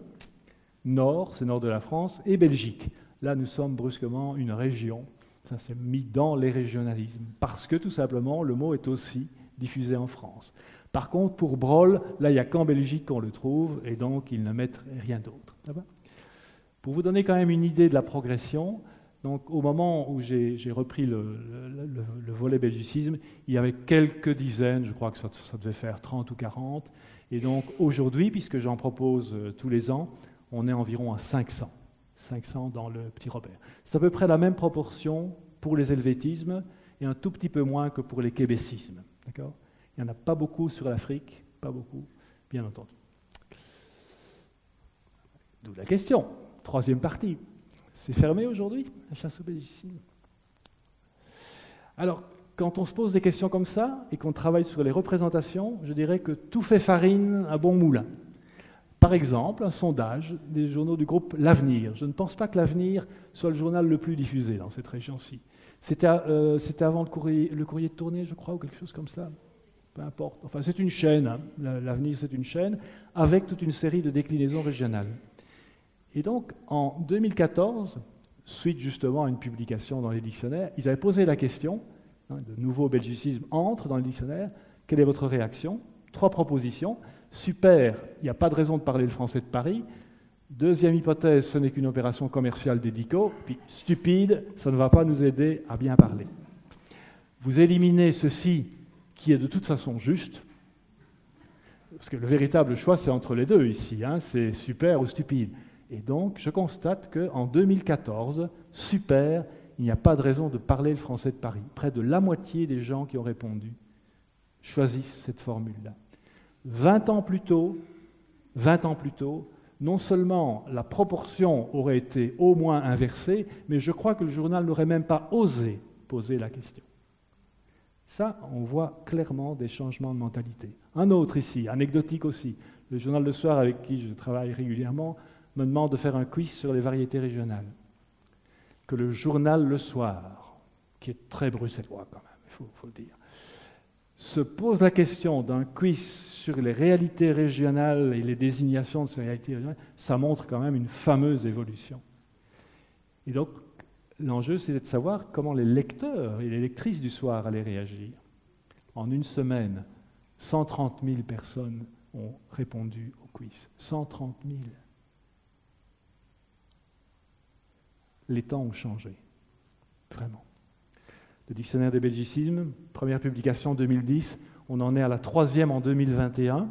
nord, c'est nord de la France, et Belgique. Là, nous sommes brusquement une région. Ça s'est mis dans les régionalismes, parce que tout simplement, le mot est aussi diffusé en France. Par contre, pour Broll, là, il n'y a qu'en Belgique qu'on le trouve, et donc ils ne mettent rien d'autre. Pour vous donner quand même une idée de la progression, donc, au moment où j'ai repris le volet belgicisme, il y avait quelques dizaines, je crois que ça devait faire 30 ou 40. Et donc, aujourd'hui, puisque j'en propose tous les ans, on est environ à 500. 500 dans le petit Robert. C'est à peu près la même proportion pour les helvétismes et un tout petit peu moins que pour les québécismes. D'accord ? Il n'y en a pas beaucoup sur l'Afrique, pas beaucoup, bien entendu. D'où la question. Troisième partie. C'est fermé aujourd'hui, la chasse au belgicisme. Alors, quand on se pose des questions comme ça et qu'on travaille sur les représentations, je dirais que tout fait farine à bon moulin. Par exemple, un sondage des journaux du groupe L'Avenir. Je ne pense pas que L'Avenir soit le journal le plus diffusé dans cette région-ci. C'était avant le courrier de Tournai, je crois, ou quelque chose comme ça. Peu importe. Enfin, c'est une chaîne. Hein. L'Avenir, c'est une chaîne avec toute une série de déclinaisons régionales. Et donc, en 2014, suite justement à une publication dans les dictionnaires, ils avaient posé la question, de nouveaux belgicismes entrent dans les dictionnaires, quelle est votre réaction ? 3 propositions. Super, il n'y a pas de raison de parler le français de Paris. Deuxième hypothèse, ce n'est qu'une opération commerciale des DICO. Puis stupide, ça ne va pas nous aider à bien parler. Vous éliminez ceci qui est de toute façon juste, parce que le véritable choix c'est entre les deux ici, hein, c'est super ou stupide. Et donc, je constate qu'en 2014, super, il n'y a pas de raison de parler le français de Paris. Près de la moitié des gens qui ont répondu choisissent cette formule-là. 20 ans plus tôt, non seulement la proportion aurait été au moins inversée, mais je crois que le journal n'aurait même pas osé poser la question. Ça, on voit clairement des changements de mentalité. Un autre ici, anecdotique aussi, le journal Le Soir avec qui je travaille régulièrement, me demande de faire un quiz sur les variétés régionales. Que le journal Le Soir, qui est très bruxellois quand même, faut le dire, se pose la question d'un quiz sur les réalités régionales et les désignations de ces réalités régionales, ça montre quand même une fameuse évolution. Et donc, l'enjeu, c'est de savoir comment les lecteurs et les lectrices du soir allaient réagir. En une semaine, 130 000 personnes ont répondu au quiz. 130 000. Les temps ont changé, vraiment. Le dictionnaire des belgicismes, première publication 2010, on en est à la 3e en 2021.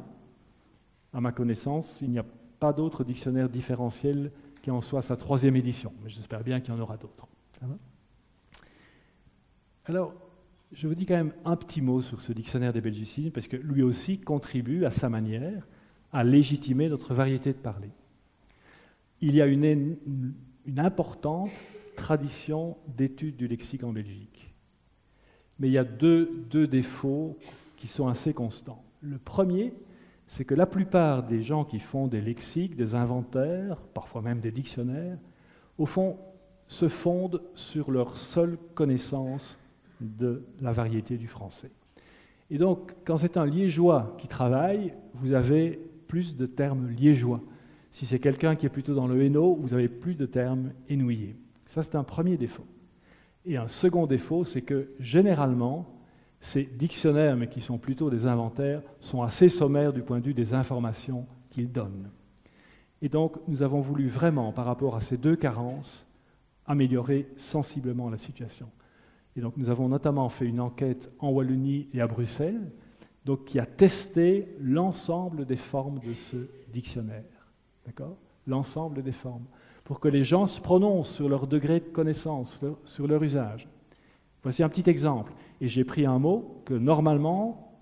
À ma connaissance, il n'y a pas d'autre dictionnaire différentiel qui en soit à sa 3e édition, mais j'espère bien qu'il y en aura d'autres. Alors, je vous dis quand même un petit mot sur ce dictionnaire des belgicismes, parce que lui aussi contribue à sa manière à légitimer notre variété de parler. Il y a une importante tradition d'étude du lexique en Belgique. Mais il y a deux défauts qui sont assez constants. Le premier, c'est que la plupart des gens qui font des lexiques, des inventaires, parfois même des dictionnaires, au fond, se fondent sur leur seule connaissance de la variété du français. Et donc, quand c'est un liégeois qui travaille, vous avez plus de termes liégeois. Si c'est quelqu'un qui est plutôt dans le hainaut, vous avez plus de termes hainouillés. Ça, c'est un premier défaut. Et un second défaut, c'est que généralement, ces dictionnaires, mais qui sont plutôt des inventaires, sont assez sommaires du point de vue des informations qu'ils donnent. Et donc, nous avons voulu vraiment, par rapport à ces deux carences, améliorer sensiblement la situation. Et donc, nous avons notamment fait une enquête en Wallonie et à Bruxelles, donc, qui a testé l'ensemble des formes de ce dictionnaire. D'accord ? L'ensemble des formes. Pour que les gens se prononcent sur leur degré de connaissance, sur leur usage. Voici un petit exemple. Et j'ai pris un mot que normalement,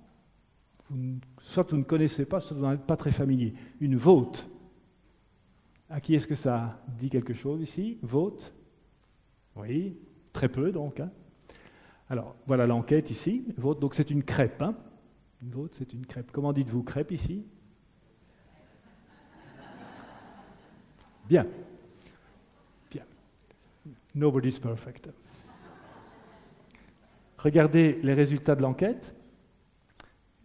soit vous ne connaissez pas, soit vous n'en êtes pas très familier. Une vote. À qui est-ce que ça dit quelque chose ici ? Vote. Oui, très peu donc. Hein. Alors, voilà l'enquête ici. Vote, donc c'est une crêpe. Hein. Une vote, c'est une crêpe. Comment dites-vous crêpe ici ? Bien. Bien. Nobody's perfect. Regardez les résultats de l'enquête.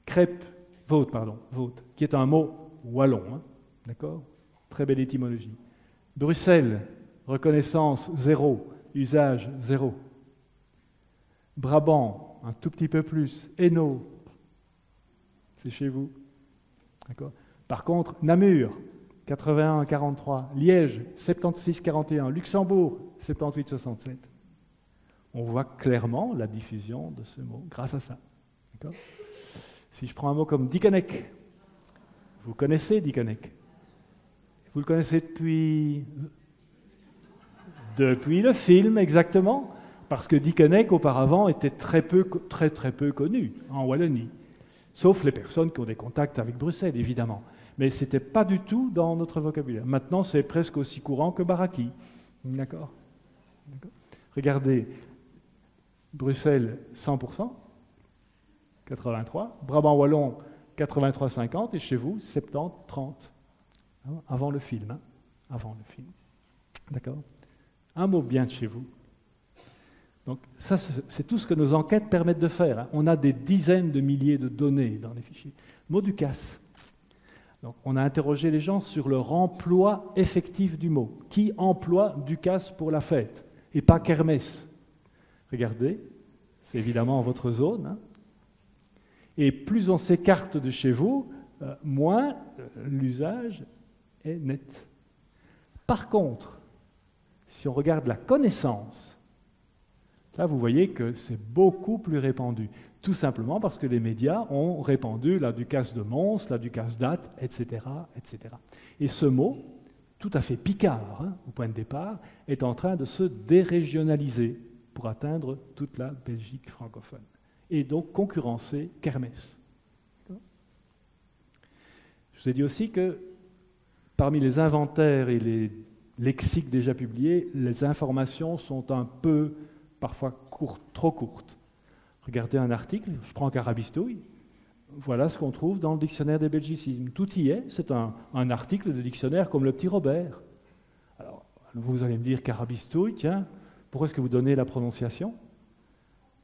Crêpe, vote, qui est un mot wallon, hein, d'accord ? Très belle étymologie. Bruxelles, reconnaissance 0, usage 0. Brabant, un tout petit peu plus. Hainaut, c'est chez vous. D'accord ? Par contre, Namur, 81-43. Liège, 76-41. Luxembourg, 78-67. On voit clairement la diffusion de ce mot grâce à ça. D'accord ? Si je prends un mot comme Dickeneck, vous connaissez Dickeneck ? Vous le connaissez depuis le film, exactement, parce que Dickeneck, auparavant, était très peu connu en Wallonie, sauf les personnes qui ont des contacts avec Bruxelles, évidemment. Mais ce n'était pas du tout dans notre vocabulaire. Maintenant, c'est presque aussi courant que Baraki. D'accord ? Regardez, Bruxelles, 100%, 83. Brabant Wallon, 83-50. Et chez vous, 70-30. Avant le film. Hein ? Avant le film. D'accord ? Un mot bien de chez vous. Donc, ça, c'est tout ce que nos enquêtes permettent de faire. Hein. On a des dizaines de milliers de données dans les fichiers. Mot du casse. Donc, on a interrogé les gens sur leur emploi effectif du mot. Qui emploie Ducasse pour la fête et pas kermesse ? Regardez, c'est évidemment votre zone. Hein. Et plus on s'écarte de chez vous, moins l'usage est net. Par contre, si on regarde la connaissance, là vous voyez que c'est beaucoup plus répandu. Tout simplement parce que les médias ont répandu la Ducasse de Mons, la Ducasse d'Ath, etc., etc. Et ce mot, tout à fait picard, hein, au point de départ, est en train de se dérégionaliser pour atteindre toute la Belgique francophone. Et donc concurrencer kermesse. Je vous ai dit aussi que parmi les inventaires et les lexiques déjà publiés, les informations sont un peu, parfois trop courtes. Regardez un article, je prends Carabistouille, voilà ce qu'on trouve dans le dictionnaire des belgicismes. Tout y est, c'est un article de dictionnaire comme le Petit Robert. Alors, vous allez me dire Carabistouille, tiens, pourquoi est-ce que vous donnez la prononciation ?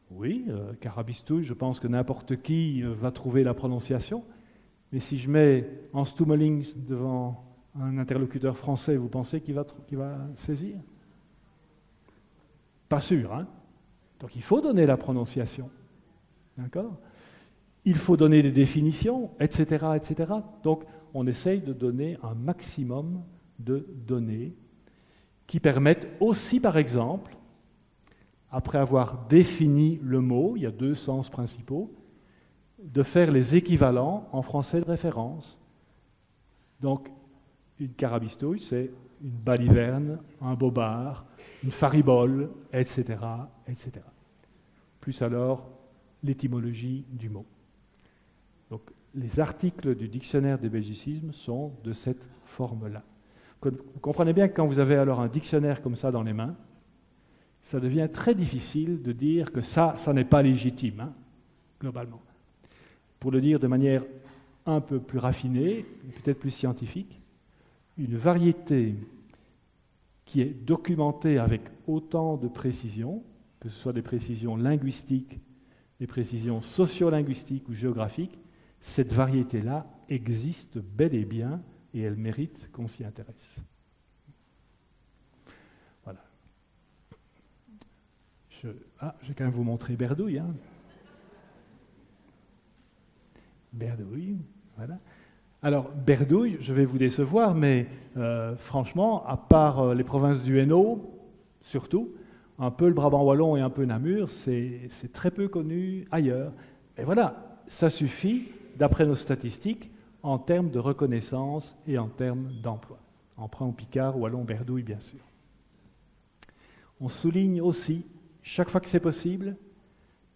Oui, carabistouille, je pense que n'importe qui va trouver la prononciation. Mais si je mets en Stummelings devant un interlocuteur français, vous pensez qu'il va saisir? Pas sûr, hein? Donc il faut donner la prononciation. D'accord? Il faut donner des définitions, etc., etc. Donc on essaye de donner un maximum de données qui permettent aussi, par exemple, après avoir défini le mot, il y a deux sens principaux, de faire les équivalents en français de référence. Donc, une carabistouille, c'est une baliverne, un bobard, une faribole, etc., etc. Plus alors, l'étymologie du mot. Donc, les articles du dictionnaire des belgicismes sont de cette forme-là. Vous comprenez bien que quand vous avez alors un dictionnaire comme ça dans les mains, ça devient très difficile de dire que ça n'est pas légitime, hein, globalement. Pour le dire de manière un peu plus raffinée, peut-être plus scientifique, une variété qui est documentée avec autant de précision, que ce soit des précisions linguistiques, des précisions sociolinguistiques ou géographiques, cette variété-là existe bel et bien et elle mérite qu'on s'y intéresse. Voilà. Je vais quand même vous montrer Berdouille. Hein. Berdouille, voilà. Alors, Berdouille, je vais vous décevoir, mais franchement, à part les provinces du Hainaut, surtout, un peu le Brabant wallon et un peu Namur, c'est très peu connu ailleurs. Et voilà, ça suffit, d'après nos statistiques, en termes de reconnaissance et en termes d'emploi. Emprunt au Picard, wallon, Berdouille, bien sûr. On souligne aussi, chaque fois que c'est possible,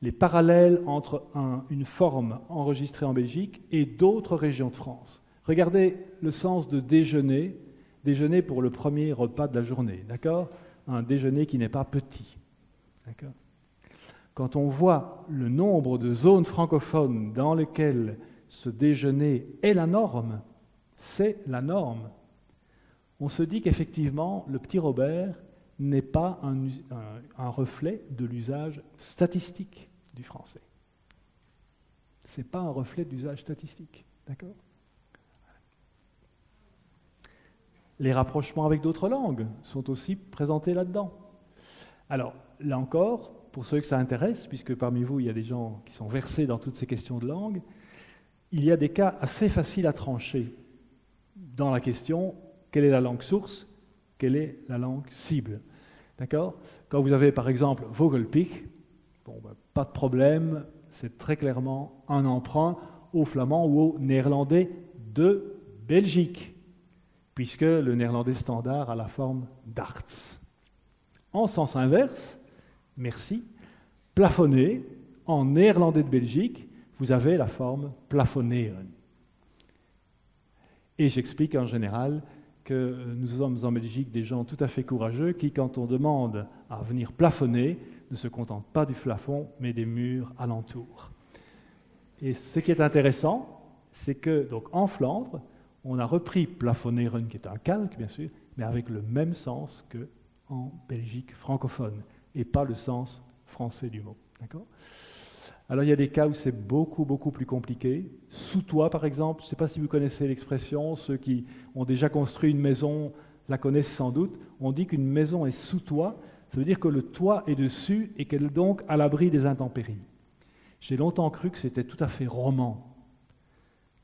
les parallèles entre une forme enregistrée en Belgique et d'autres régions de France. Regardez le sens de déjeuner, déjeuner pour le premier repas de la journée, d'accord? Un déjeuner qui n'est pas petit, d'accord? Quand on voit le nombre de zones francophones dans lesquelles ce déjeuner est la norme, c'est la norme, on se dit qu'effectivement, le petit Robert n'est pas un reflet de l'usage statistique du français. Ce n'est pas un reflet d'usage statistique, d'accord? Les rapprochements avec d'autres langues sont aussi présentés là-dedans. Alors, là encore, pour ceux que ça intéresse, puisque parmi vous, il y a des gens qui sont versés dans toutes ces questions de langue, il y a des cas assez faciles à trancher dans la question quelle est la langue source, quelle est la langue cible. D'accord? Quand vous avez par exemple Vogelpich, pas de problème, c'est très clairement un emprunt au flamand ou au néerlandais de Belgique, puisque le néerlandais standard a la forme d'arts. En sens inverse, merci, plafonné, en néerlandais de Belgique, vous avez la forme plafonneren. Et j'explique en général que nous sommes en Belgique des gens tout à fait courageux qui, quand on demande à venir plafonner, ne se contentent pas du plafond, mais des murs alentours. Et ce qui est intéressant, c'est que donc, en Flandre, on a repris plafonneren, qui est un calque, bien sûr, mais avec le même sens qu'en Belgique francophone, et pas le sens français du mot. D'accord ? Alors il y a des cas où c'est beaucoup, beaucoup plus compliqué. Sous toit, par exemple, je ne sais pas si vous connaissez l'expression, ceux qui ont déjà construit une maison la connaissent sans doute. On dit qu'une maison est sous toit, ça veut dire que le toit est dessus et qu'elle est donc à l'abri des intempéries. J'ai longtemps cru que c'était tout à fait roman.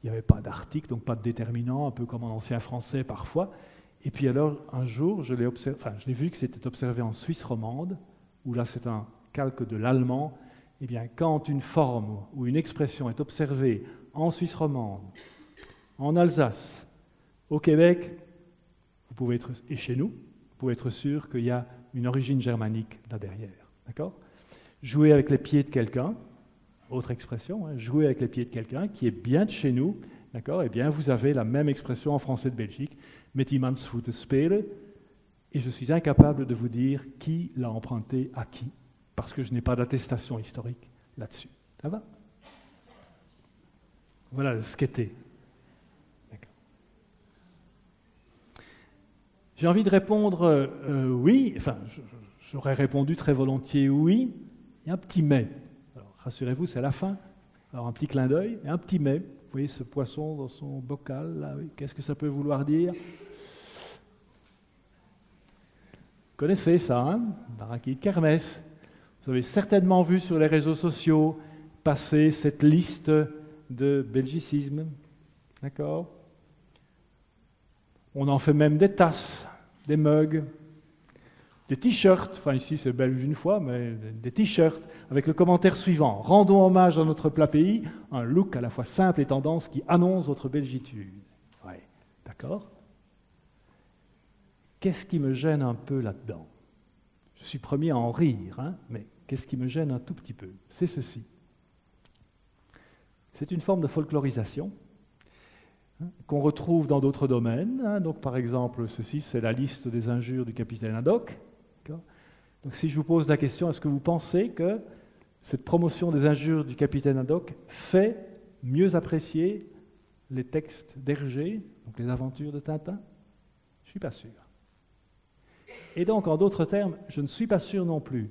Il n'y avait pas d'article, donc pas de déterminant, un peu comme en ancien français parfois. Et puis alors, un jour, je l'ai vu que c'était observé en Suisse romande, où là c'est un calque de l'allemand. Eh bien, quand une forme ou une expression est observée en Suisse romande, en Alsace, au Québec, et chez nous, vous pouvez être sûr qu'il y a une origine germanique là derrière. D'accord ? Jouer avec les pieds de quelqu'un, autre expression, hein, jouer avec les pieds de quelqu'un qui est bien de chez nous, d'accord ? Eh bien, vous avez la même expression en français de Belgique, met iemands voeten spelen, et je suis incapable de vous dire qui l'a emprunté à qui, parce que je n'ai pas d'attestation historique là-dessus. Ça va ? Voilà le skater. D'accord. J'ai envie de répondre oui, enfin, j'aurais répondu très volontiers oui, Il y a un petit mais. Alors, rassurez-vous, c'est la fin. Alors, un petit clin d'œil et un petit mais. Vous voyez ce poisson dans son bocal, là, oui. Qu'est-ce que ça peut vouloir dire? Vous connaissez ça, hein? Baraki Kermesse. Vous avez certainement vu sur les réseaux sociaux passer cette liste de belgicismes. D'accord? On en fait même des tasses, des mugs, des t-shirts, enfin ici c'est belge une fois, mais des t-shirts, avec le commentaire suivant: rendons hommage à notre plat pays, un look à la fois simple et tendance qui annonce votre belgitude. Oui, d'accord? Qu'est-ce qui me gêne un peu là-dedans? Je suis premier à en rire, hein, mais qu'est-ce qui me gêne un tout petit peu? C'est ceci. C'est une forme de folklorisation qu'on retrouve dans d'autres domaines. Donc, par exemple, ceci, c'est la liste des injures du capitaine Haddock. Donc, si je vous pose la question, est-ce que vous pensez que cette promotion des injures du capitaine Haddock fait mieux apprécier les textes d'Hergé, donc les aventures de Tintin? Je ne suis pas sûr. Et donc, en d'autres termes, je ne suis pas sûr non plus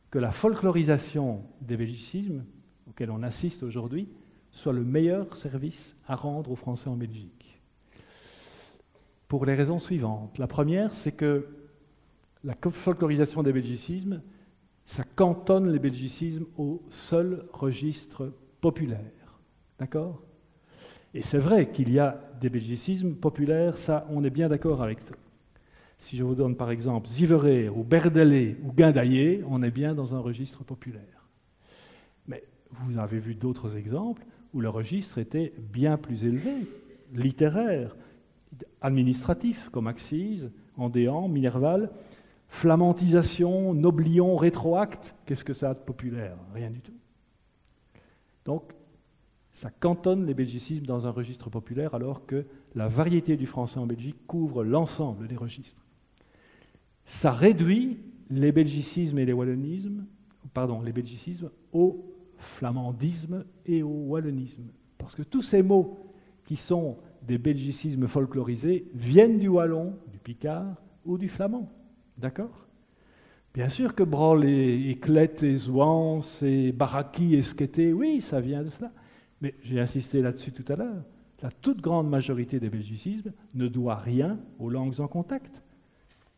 que la folklorisation des belgicismes, auquel on assiste aujourd'hui, soit le meilleur service à rendre aux Français en Belgique. Pour les raisons suivantes. La première, c'est que la folklorisation des belgicismes, ça cantonne les belgicismes au seul registre populaire. D'accord? Et c'est vrai qu'il y a des belgicismes populaires, ça, on est bien d'accord avec ça. Si je vous donne par exemple Ziveret ou Berdelais ou Guindaillé, on est bien dans un registre populaire. Mais vous avez vu d'autres exemples où le registre était bien plus élevé, littéraire, administratif, comme Axise, Andéan, Minerval, flamantisation, noblion, rétroacte. Qu'est-ce que ça a de populaire? Rien du tout. Donc, ça cantonne les belgicismes dans un registre populaire, alors que la variété du français en Belgique couvre l'ensemble des registres. Ça réduit les belgicismes et les wallonismes, les belgicismes au flamandisme et au wallonisme. Parce que tous ces mots qui sont des belgicismes folklorisés viennent du wallon, du picard ou du flamand. D'accord? Bien sûr que Brol et Clet et Zouans et Baraki et Sketé, oui, ça vient de cela. Mais j'ai insisté là-dessus tout à l'heure. La toute grande majorité des belgicismes ne doit rien aux langues en contact.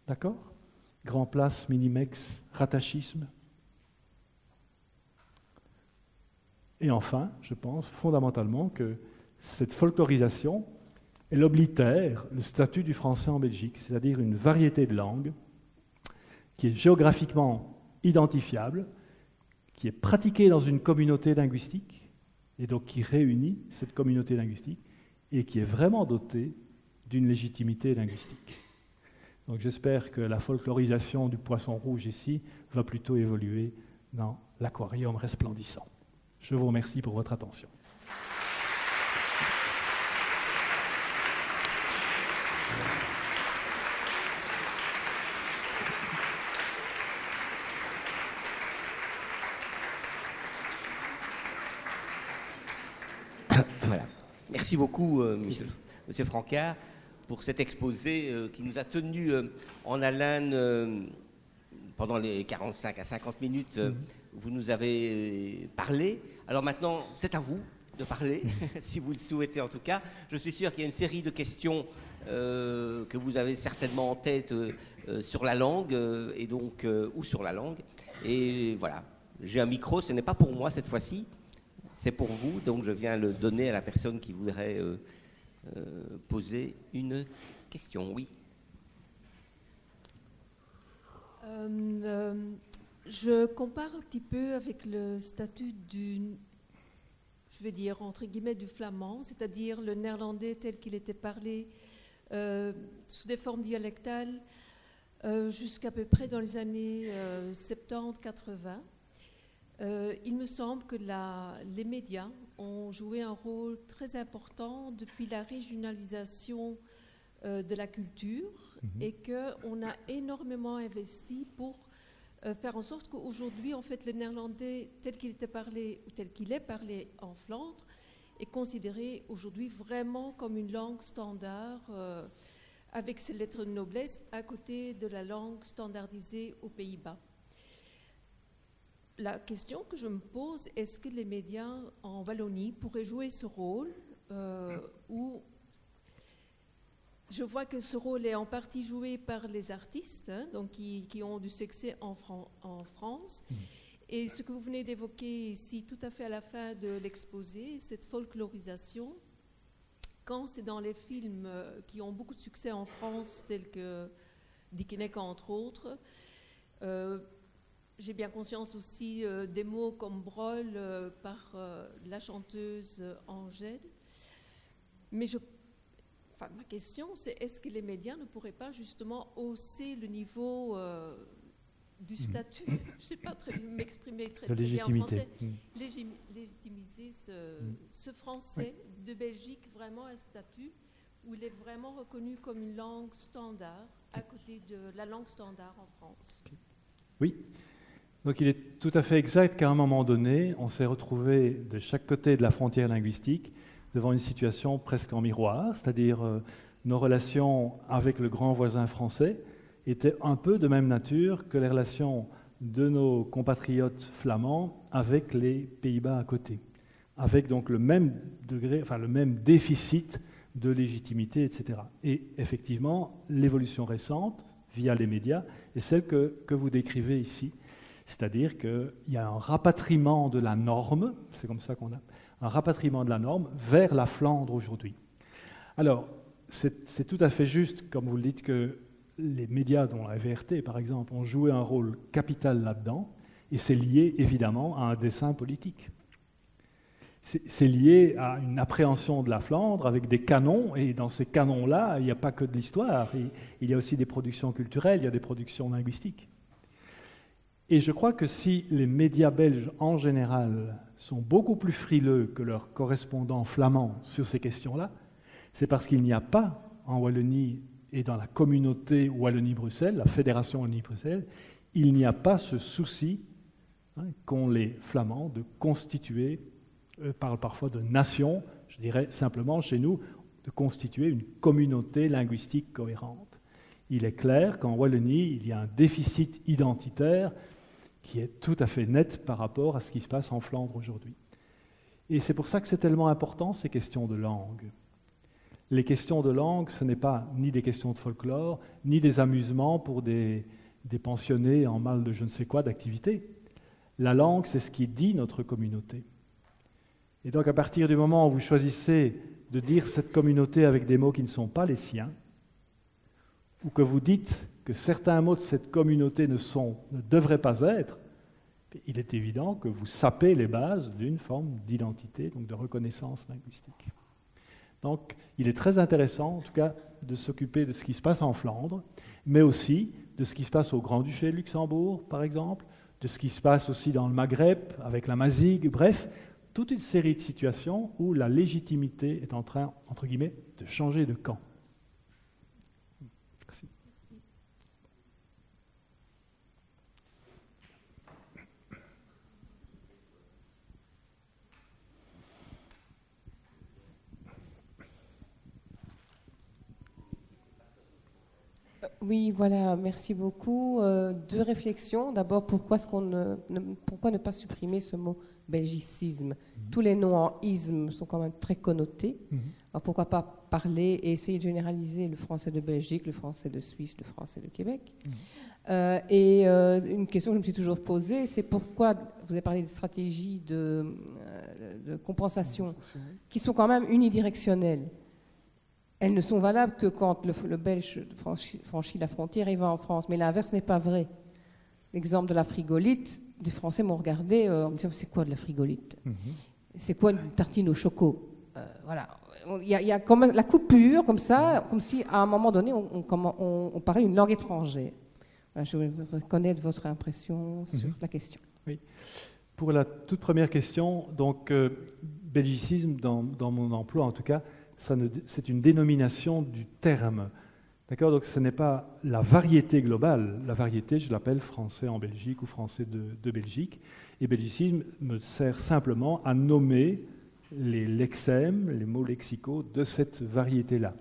D'accord? Grand Place, Minimex, rattachisme. Et enfin, je pense fondamentalement que cette folklorisation, elle oblitère le statut du français en Belgique, c'est-à-dire une variété de langues qui est géographiquement identifiable, qui est pratiquée dans une communauté linguistique, et donc qui réunit cette communauté linguistique, et qui est vraiment dotée d'une légitimité linguistique. Donc j'espère que la folklorisation du poisson rouge ici va plutôt évoluer dans l'aquarium resplendissant. Je vous remercie pour votre attention. Voilà. Merci beaucoup, Monsieur Francard, pour cet exposé qui nous a tenus en haleine pendant les 45 à 50 minutes. Vous nous avez parlé. Alors maintenant, c'est à vous de parler, si vous le souhaitez en tout cas. Je suis sûr qu'il y a une série de questions que vous avez certainement en tête sur la langue, et donc, ou sur la langue. Et voilà, j'ai un micro, ce n'est pas pour moi cette fois-ci, c'est pour vous, donc je viens le donner à la personne qui voudrait poser une question. Oui. Je compare un petit peu avec le statut je vais dire, entre guillemets, du flamand, c'est-à-dire le néerlandais tel qu'il était parlé sous des formes dialectales jusqu'à peu près dans les années 70-80. Il me semble que les médias ont joué un rôle très important depuis la régionalisation de la culture et qu'on a énormément investi pour faire en sorte qu'aujourd'hui, en fait, le néerlandais tel qu'il était parlé ou tel qu'il est parlé en Flandre est considéré aujourd'hui vraiment comme une langue standard avec ses lettres de noblesse à côté de la langue standardisée aux Pays-Bas. la question que je me pose, est-ce que les médias en Wallonie pourraient jouer ce rôle où je vois que ce rôle est en partie joué par les artistes, hein, donc qui ont du succès en France. Et ce que vous venez d'évoquer ici, tout à fait à la fin de l'exposé, cette folklorisation, quand c'est dans les films qui ont beaucoup de succès en France, tels que Dickeneck entre autres, j'ai bien conscience aussi des mots comme Brol par la chanteuse Angèle. Mais ma question, c'est est-ce que les médias ne pourraient pas justement hausser le niveau du statut, je ne sais pas m'exprimer très bien en français, légitimiser ce français de Belgique, vraiment un statut où il est vraiment reconnu comme une langue standard à côté de la langue standard en France. Oui, donc il est tout à fait exact qu'à un moment donné, on s'est retrouvé de chaque côté de la frontière linguistique devant une situation presque en miroir, c'est-à-dire nos relations avec le grand voisin français étaient un peu de même nature que les relations de nos compatriotes flamands avec les Pays-Bas à côté, avec donc le même degré, le même déficit de légitimité, etc. Et effectivement, l'évolution récente, via les médias, est celle que vous décrivez ici, c'est-à-dire qu'il y a un rapatriement de la norme, c'est comme ça qu'on a, un rapatriement de la norme vers la Flandre aujourd'hui. Alors, c'est tout à fait juste, comme vous le dites, que les médias, dont la VRT par exemple, ont joué un rôle capital là-dedans, et c'est lié évidemment à un dessein politique. C'est lié à une appréhension de la Flandre avec des canons, et dans ces canons-là, il n'y a pas que de l'histoire, il y a aussi des productions culturelles, il y a des productions linguistiques. Et je crois que si les médias belges en général sont beaucoup plus frileux que leurs correspondants flamands sur ces questions-là, c'est parce qu'il n'y a pas en Wallonie et dans la communauté Wallonie-Bruxelles, la fédération Wallonie-Bruxelles, il n'y a pas ce souci qu'ont les Flamands de constituer, eux parlent parfois de nation, je dirais simplement chez nous, de constituer une communauté linguistique cohérente. Il est clair qu'en Wallonie, il y a un déficit identitaire qui est tout à fait net par rapport à ce qui se passe en Flandre aujourd'hui. Et c'est pour ça que c'est tellement important, ces questions de langue. Les questions de langue, ce n'est pas ni des questions de folklore, ni des amusements pour des pensionnés en mal de je ne sais quoi d'activité. La langue, c'est ce qui dit notre communauté. Et donc, à partir du moment où vous choisissez de dire cette communauté avec des mots qui ne sont pas les siens, ou que vous dites que certains mots de cette communauté ne devraient pas être, il est évident que vous sapez les bases d'une forme d'identité, donc de reconnaissance linguistique. Donc, il est très intéressant, en tout cas, de s'occuper de ce qui se passe en Flandre, mais aussi de ce qui se passe au Grand-Duché de Luxembourg, par exemple, de ce qui se passe aussi dans le Maghreb, avec la Mazigue, bref, toute une série de situations où la légitimité est en train, entre guillemets, de changer de camp. Merci. Oui, voilà, merci beaucoup. Deux réflexions. D'abord, pourquoi ne pas supprimer ce mot belgicisme? Tous les noms en isme sont quand même très connotés. Alors, pourquoi pas parler et essayer de généraliser le français de Belgique, le français de Suisse, le français de Québec? Une question que je me suis toujours posée, c'est pourquoi vous avez parlé de stratégies de compensation qui sont quand même unidirectionnelles. Elles ne sont valables que quand le Belge franchit la frontière et va en France. Mais l'inverse n'est pas vrai. L'exemple de la frigolite, des Français m'ont regardé en me disant « c'est quoi de la frigolite C'est quoi une tartine au choco ?» Voilà. Il y a comme la coupure, comme ça, comme si à un moment donné, on parlait une langue étrangère. Voilà, je voudrais connaître votre impression sur la question. Oui. Pour la toute première question, donc, belgicisme, dans mon emploi en tout cas, c'est une dénomination du terme. D'accord ? Donc ce n'est pas la variété globale. La variété, je l'appelle français en Belgique ou français de Belgique. Et belgicisme me sert simplement à nommer les lexèmes, les mots lexicaux de cette variété-là.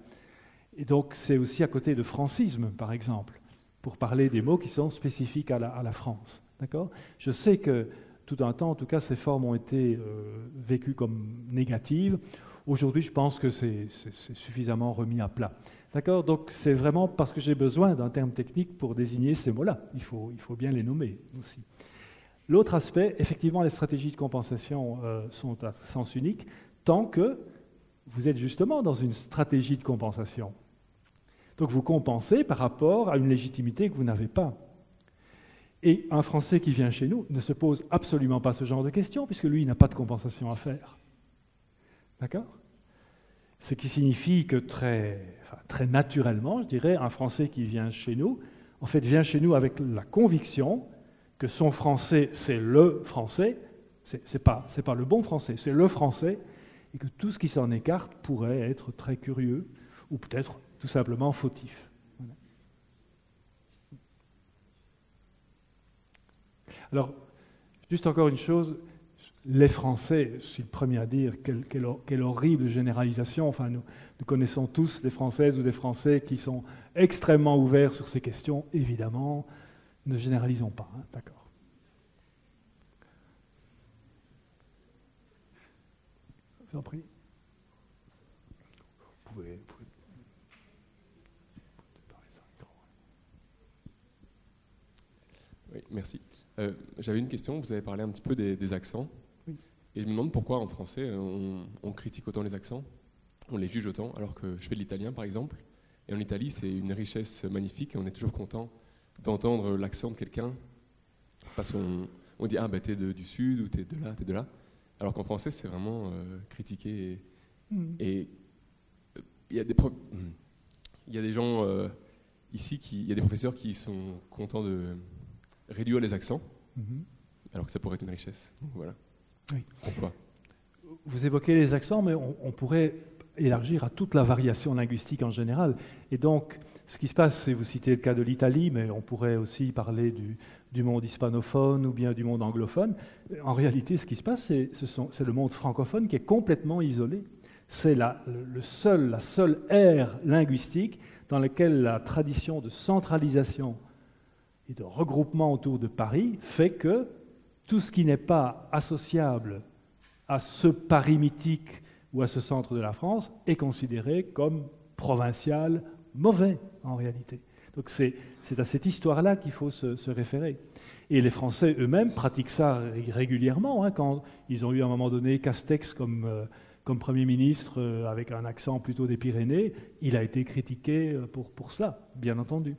Et donc c'est aussi à côté de francisme, par exemple, pour parler des mots qui sont spécifiques à la France. D'accord ? Je sais que tout un temps, en tout cas, ces formes ont été vécues comme négatives. Aujourd'hui, je pense que c'est suffisamment remis à plat. D'accord ? Donc, c'est vraiment parce que j'ai besoin d'un terme technique pour désigner ces mots-là. Il faut bien les nommer aussi. L'autre aspect, effectivement, les stratégies de compensation sont à sens unique tant que vous êtes justement dans une stratégie de compensation. Donc, vous compensez par rapport à une légitimité que vous n'avez pas. Et un Français qui vient chez nous ne se pose absolument pas ce genre de questions, puisque lui, il n'a pas de compensation à faire. D'accord ? Ce qui signifie que très naturellement, je dirais, un Français qui vient chez nous, en fait, vient chez nous avec la conviction que son français, c'est le français, c'est pas le bon français, c'est le français, et que tout ce qui s'en écarte pourrait être très curieux, ou peut-être tout simplement fautif. Alors, juste encore une chose, les Français, je suis le premier à dire, quelle horrible généralisation. Enfin, nous connaissons tous des Françaises ou des Français qui sont extrêmement ouverts sur ces questions, évidemment. Ne généralisons pas, hein, d'accord. Je vous en prie. Vous pouvez parler sans micro. Oui, merci. J'avais une question, vous avez parlé un petit peu des accents. Oui. Et je me demande pourquoi en français on critique autant les accents, on les juge autant, alors que je fais de l'italien par exemple. Et en Italie, c'est une richesse magnifique et on est toujours content d'entendre l'accent de quelqu'un. Parce qu'on dit, ah bah t'es du sud ou t'es de là. Alors qu'en français, c'est vraiment critiqué. Et il y a des gens ici, il y a des professeurs qui sont contents de réduire les accents, alors que ça pourrait être une richesse. Donc voilà. Oui. Pourquoi ? Vous évoquez les accents, mais on pourrait élargir à toute la variation linguistique en général. Et donc, ce qui se passe, c'est, vous citez le cas de l'Italie, mais on pourrait aussi parler du monde hispanophone ou bien du monde anglophone. En réalité, ce qui se passe, c'est le monde francophone qui est complètement isolé. C'est la seule ère linguistique dans laquelle la tradition de centralisation et de regroupement autour de Paris fait que tout ce qui n'est pas associable à ce Paris mythique ou à ce centre de la France est considéré comme provincial, mauvais en réalité. Donc c'est à cette histoire-là qu'il faut se référer. Et les Français eux-mêmes pratiquent ça régulièrement. Hein, quand ils ont eu à un moment donné Castex comme Premier ministre avec un accent plutôt des Pyrénées, il a été critiqué pour ça, bien entendu.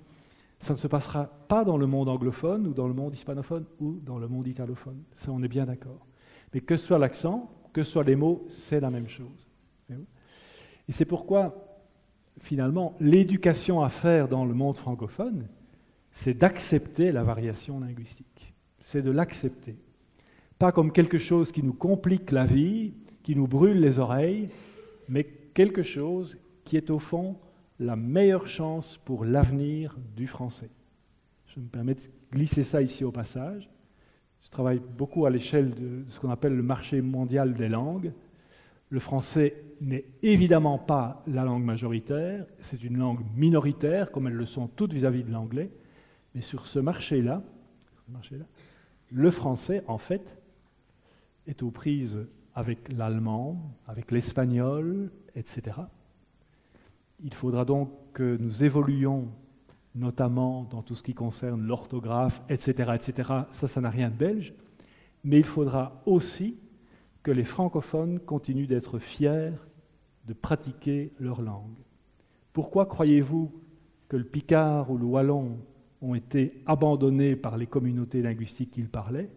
Ça ne se passera pas dans le monde anglophone ou dans le monde hispanophone ou dans le monde italophone. Ça, on est bien d'accord. Mais que ce soit l'accent, que ce soit les mots, c'est la même chose. Et c'est pourquoi, finalement, l'éducation à faire dans le monde francophone, c'est d'accepter la variation linguistique. C'est de l'accepter. Pas comme quelque chose qui nous complique la vie, qui nous brûle les oreilles, mais quelque chose qui est au fond la meilleure chance pour l'avenir du français. Je me permets de glisser ça ici au passage. Je travaille beaucoup à l'échelle de ce qu'on appelle le marché mondial des langues. Le français n'est évidemment pas la langue majoritaire, c'est une langue minoritaire, comme elles le sont toutes vis-à-vis de l'anglais. Mais sur ce marché-là, le français, en fait, est aux prises avec l'allemand, avec l'espagnol, etc. Il faudra donc que nous évoluions, notamment dans tout ce qui concerne l'orthographe, etc., etc. Ça n'a rien de belge. Mais il faudra aussi que les francophones continuent d'être fiers de pratiquer leur langue. Pourquoi croyez-vous que le picard ou le wallon ont été abandonnés par les communautés linguistiques qu'ils parlaient?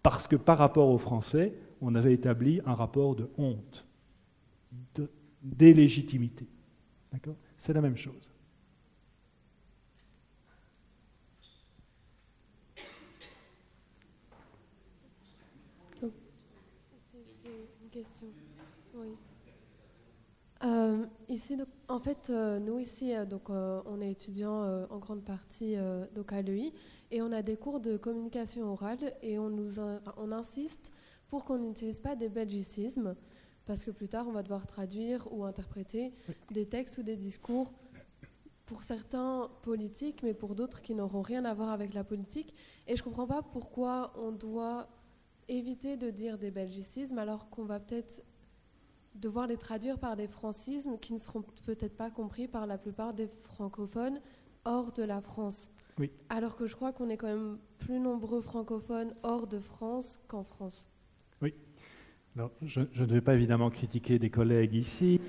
Parce que par rapport aux Français, on avait établi un rapport de honte, d'illégitimité. D'accord ? C'est la même chose. J'ai une question. Oui. Ici, donc, en fait, nous ici, on est étudiants en grande partie donc à l'EI et on a des cours de communication orale et on insiste pour qu'on n'utilise pas des belgicismes parce que plus tard, on va devoir traduire ou interpréter des textes ou des discours pour certains politiques, mais pour d'autres qui n'auront rien à voir avec la politique. Et je ne comprends pas pourquoi on doit éviter de dire des belgicismes alors qu'on va peut-être devoir les traduire par des francismes qui ne seront peut-être pas compris par la plupart des francophones hors de la France. Oui. Alors que je crois qu'on est quand même plus nombreux francophones hors de France qu'en France. Oui. Alors, je ne vais pas évidemment critiquer des collègues ici.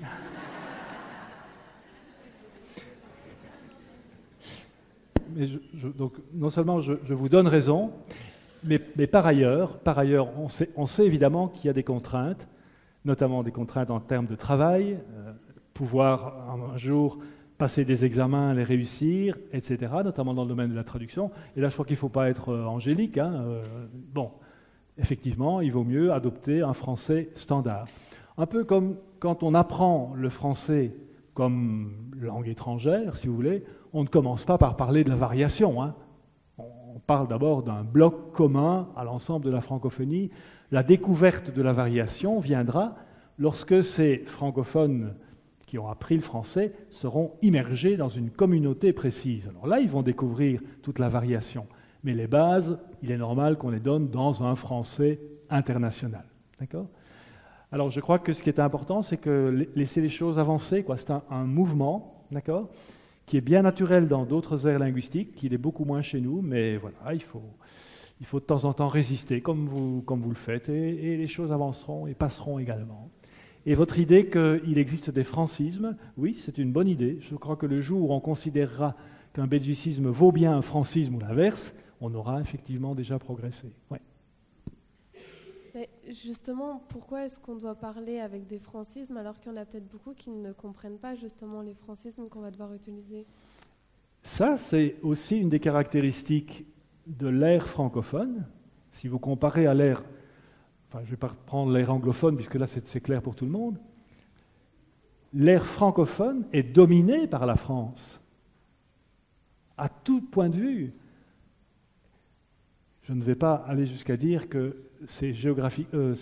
Mais donc, non seulement je vous donne raison, mais par ailleurs on sait évidemment qu'il y a des contraintes, notamment des contraintes en termes de travail, pouvoir un jour passer des examens, les réussir, etc., notamment dans le domaine de la traduction. Et là, je crois qu'il ne faut pas être angélique. Bon, effectivement, il vaut mieux adopter un français standard. Un peu comme quand on apprend le français comme langue étrangère, si vous voulez, on ne commence pas par parler de la variation. On parle d'abord d'un bloc commun à l'ensemble de la francophonie. La découverte de la variation viendra lorsque ces francophones qui ont appris le français seront immergés dans une communauté précise. Alors là, ils vont découvrir toute la variation. Mais les bases, il est normal qu'on les donne dans un français international. D'accord ? Alors je crois que ce qui est important, c'est que laisser les choses avancer, quoi. C'est un mouvement, d'accord, qui est bien naturel dans d'autres aires linguistiques, qui est beaucoup moins chez nous, mais voilà, il faut de temps en temps résister, comme vous le faites, et les choses avanceront et passeront également. Et votre idée qu'il existe des francismes, oui, c'est une bonne idée. Je crois que le jour où on considérera qu'un belgicisme vaut bien un francisme ou l'inverse, on aura effectivement déjà progressé. Ouais. Mais justement, pourquoi est-ce qu'on doit parler avec des francismes alors qu'il y en a peut-être beaucoup qui ne comprennent pas justement les francismes qu'on va devoir utiliser ? Ça, c'est aussi une des caractéristiques de l'ère francophone. Si vous comparez à l'ère, enfin je ne vais pas prendre l'ère anglophone puisque là c'est clair pour tout le monde, l'ère francophone est dominée par la France, à tout point de vue. Je ne vais pas aller jusqu'à dire que c'est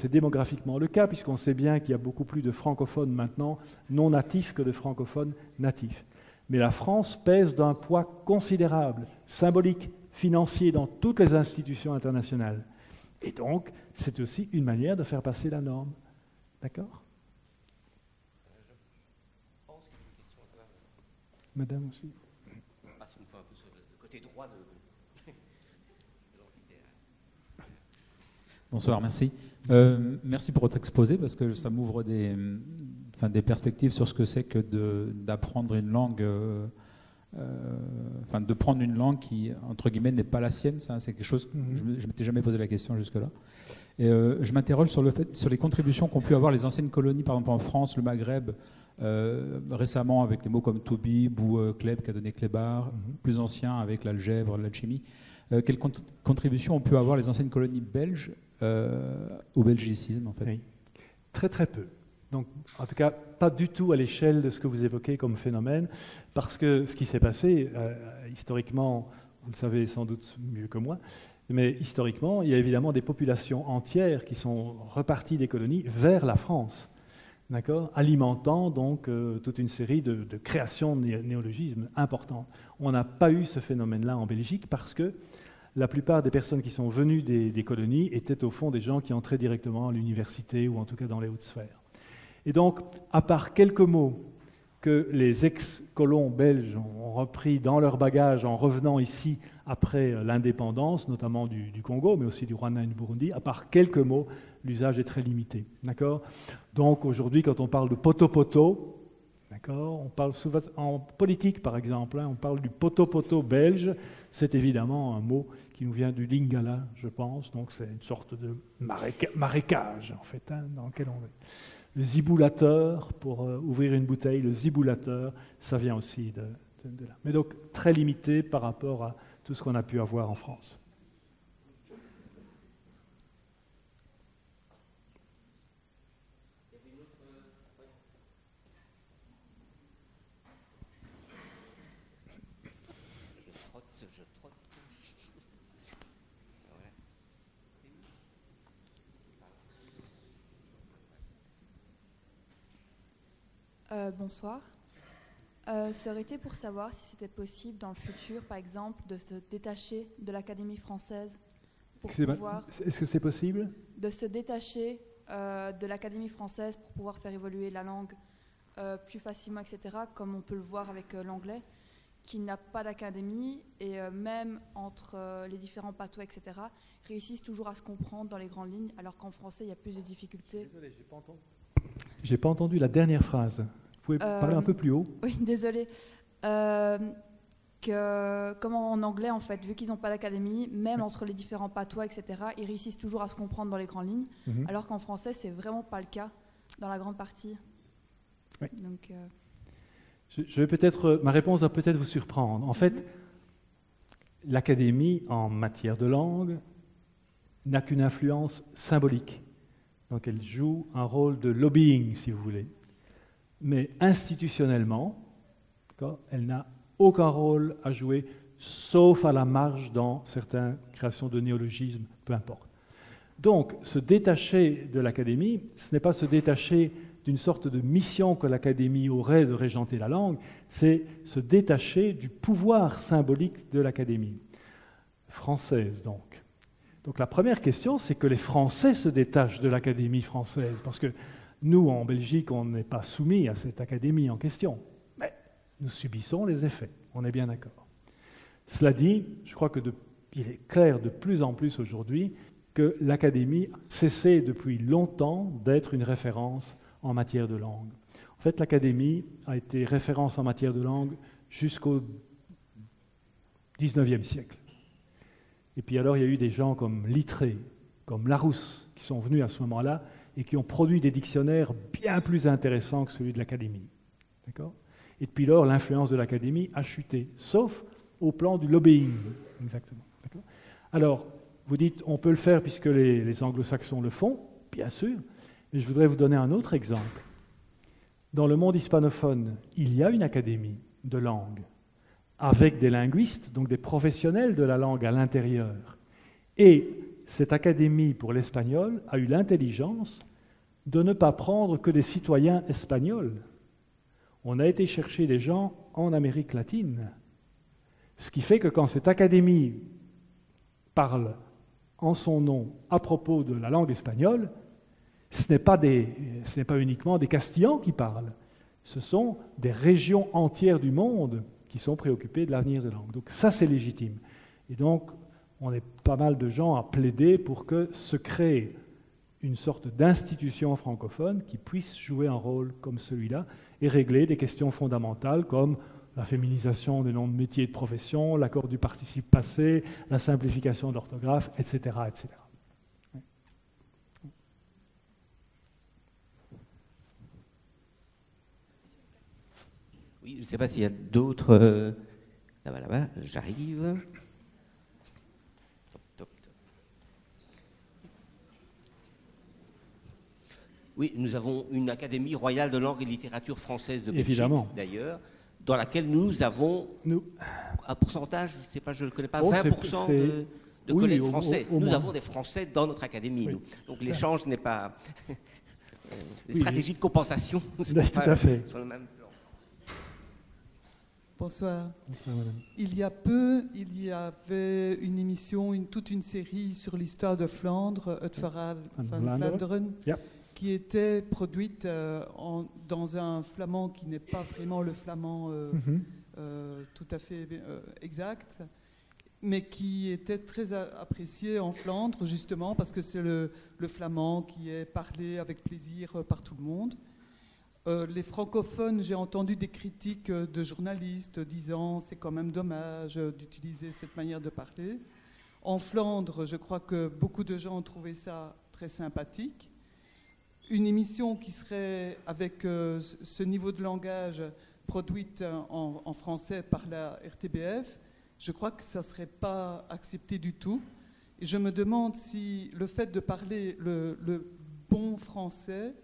démographiquement le cas, puisqu'on sait bien qu'il y a beaucoup plus de francophones maintenant non natifs que de francophones natifs. Mais la France pèse d'un poids considérable, symbolique, financier dans toutes les institutions internationales. Et donc, c'est aussi une manière de faire passer la norme. D'accord ? Je pense qu'il y a une question là. Madame aussi. On passe une fois un peu sur le côté droit de l'amphithéâtre. Bonsoir, merci. Merci pour votre exposé, parce que ça m'ouvre des perspectives sur ce que c'est que d'apprendre une langue, de prendre une langue qui, entre guillemets, n'est pas la sienne. Ça, c'est quelque chose que je ne m'étais jamais posé la question jusque-là. Et je m'interroge sur les contributions qu'ont pu avoir les anciennes colonies, par exemple en France, le Maghreb, récemment avec des mots comme Toubib ou Kleb, qui a donné Klebar, plus anciens avec l'algèbre, l'alchimie. Quelles contributions ont pu avoir les anciennes colonies belges au belgicisme, en fait ? Oui. Très très peu. Donc, en tout cas, pas du tout à l'échelle de ce que vous évoquez comme phénomène, parce que ce qui s'est passé, historiquement, vous le savez sans doute mieux que moi, mais historiquement, il y a évidemment des populations entières qui sont reparties des colonies vers la France, d'accord, alimentant donc toute une série de créations de néologismes importantes. On n'a pas eu ce phénomène-là en Belgique parce que la plupart des personnes qui sont venues des colonies étaient au fond des gens qui entraient directement à l'université ou en tout cas dans les hautes sphères. Et donc, à part quelques mots que les ex-colons belges ont repris dans leur bagage en revenant ici après l'indépendance, notamment du Congo, mais aussi du Rwanda et du Burundi, à part quelques mots, l'usage est très limité. D'accord ? Donc aujourd'hui, quand on parle de poto-poto, d'accord, on parle souvent, en politique par exemple, on parle du poto-poto belge, c'est évidemment un mot qui nous vient du lingala, je pense, donc c'est une sorte de marécage en fait, dans lequel on est. Le ziboulateur, pour ouvrir une bouteille, le ziboulateur, ça vient aussi de là. Mais donc très limité par rapport à tout ce qu'on a pu avoir en France. Je trotte. Bonsoir. Ça aurait été pour savoir si c'était possible dans le futur, par exemple, de se détacher de l'Académie française pour pouvoir... Est-ce que c'est possible? De se détacher de l'Académie française pour pouvoir faire évoluer la langue plus facilement, etc., comme on peut le voir avec l'anglais, qui n'a pas d'académie, et même entre les différents patois, etc., réussissent toujours à se comprendre dans les grandes lignes, alors qu'en français, il y a plus de difficultés. Désolé, j'ai pas entendu la dernière phrase. Vous pouvez parler un peu plus haut? Oui, désolé. Comme en anglais, en fait, vu qu'ils n'ont pas d'académie, même entre les différents patois, etc., ils réussissent toujours à se comprendre dans les grandes lignes, alors qu'en français, c'est vraiment pas le cas dans la grande partie. Oui. Donc, je vais peut-être, ma réponse va peut-être vous surprendre. En fait, l'académie en matière de langue n'a qu'une influence symbolique. Donc elle joue un rôle de lobbying, si vous voulez. Mais institutionnellement, elle n'a aucun rôle à jouer, sauf à la marge dans certaines créations de néologismes, peu importe. Donc, se détacher de l'académie, ce n'est pas se détacher d'une sorte de mission que l'académie aurait de régenter la langue, c'est se détacher du pouvoir symbolique de l'académie française, donc. Donc la première question, c'est que les Français se détachent de l'Académie française, parce que nous, en Belgique, on n'est pas soumis à cette académie en question, mais nous subissons les effets, on est bien d'accord. Cela dit, je crois qu'il est clair de plus en plus aujourd'hui que l'Académie a cessé depuis longtemps d'être une référence en matière de langue. En fait, l'Académie a été référence en matière de langue jusqu'au XIXe siècle. Et puis alors, il y a eu des gens comme Littré, comme Larousse, qui sont venus à ce moment-là et qui ont produit des dictionnaires bien plus intéressants que celui de l'Académie. D'accord ? Et depuis lors, l'influence de l'Académie a chuté, sauf au plan du lobbying, exactement. D'accord ? Alors, vous dites, on peut le faire puisque les anglo-saxons le font, bien sûr, mais je voudrais vous donner un autre exemple. Dans le monde hispanophone, il y a une académie de langue, avec des linguistes, donc des professionnels de la langue à l'intérieur. Et cette académie pour l'espagnol a eu l'intelligence de ne pas prendre que des citoyens espagnols. On a été chercher des gens en Amérique latine. Ce qui fait que quand cette académie parle en son nom à propos de la langue espagnole, ce n'est pas uniquement des Castillans qui parlent, ce sont des régions entières du monde qui sont préoccupés de l'avenir de la langue. Donc ça, c'est légitime. Et donc, on est pas mal de gens à plaider pour que se crée une sorte d'institution francophone qui puisse jouer un rôle comme celui-là et régler des questions fondamentales comme la féminisation des noms de métiers et de professions, l'accord du participe passé, la simplification de l'orthographe, etc., etc. Oui, je ne sais pas s'il y a d'autres... Là-bas, j'arrive. Top. Oui, nous avons une Académie royale de langue et littérature française de Belgique, d'ailleurs, dans laquelle nous avons un pourcentage, je ne sais pas, je ne le connais pas, 20% de collègues français. Nous avons des Français dans notre Académie, nous. Donc l'échange n'est pas... les stratégies de compensation ne sont pas sur le même plan. Bonsoir. Bonsoir, madame. Il y a peu, il y avait une émission, toute une série sur l'histoire de Flandre, Het Verhaal van Vlaanderen, qui était produite dans un flamand qui n'est pas vraiment le flamand tout à fait exact, mais qui était très apprécié en Flandre, justement, parce que c'est le flamand qui est parlé avec plaisir par tout le monde. Les francophones, j'ai entendu des critiques de journalistes disant c'est quand même dommage d'utiliser cette manière de parler. En Flandre, je crois que beaucoup de gens ont trouvé ça très sympathique. Une émission qui serait avec ce niveau de langage produite en français par la RTBF, je crois que ça ne serait pas accepté du tout. Et je me demande si le fait de parler le bon français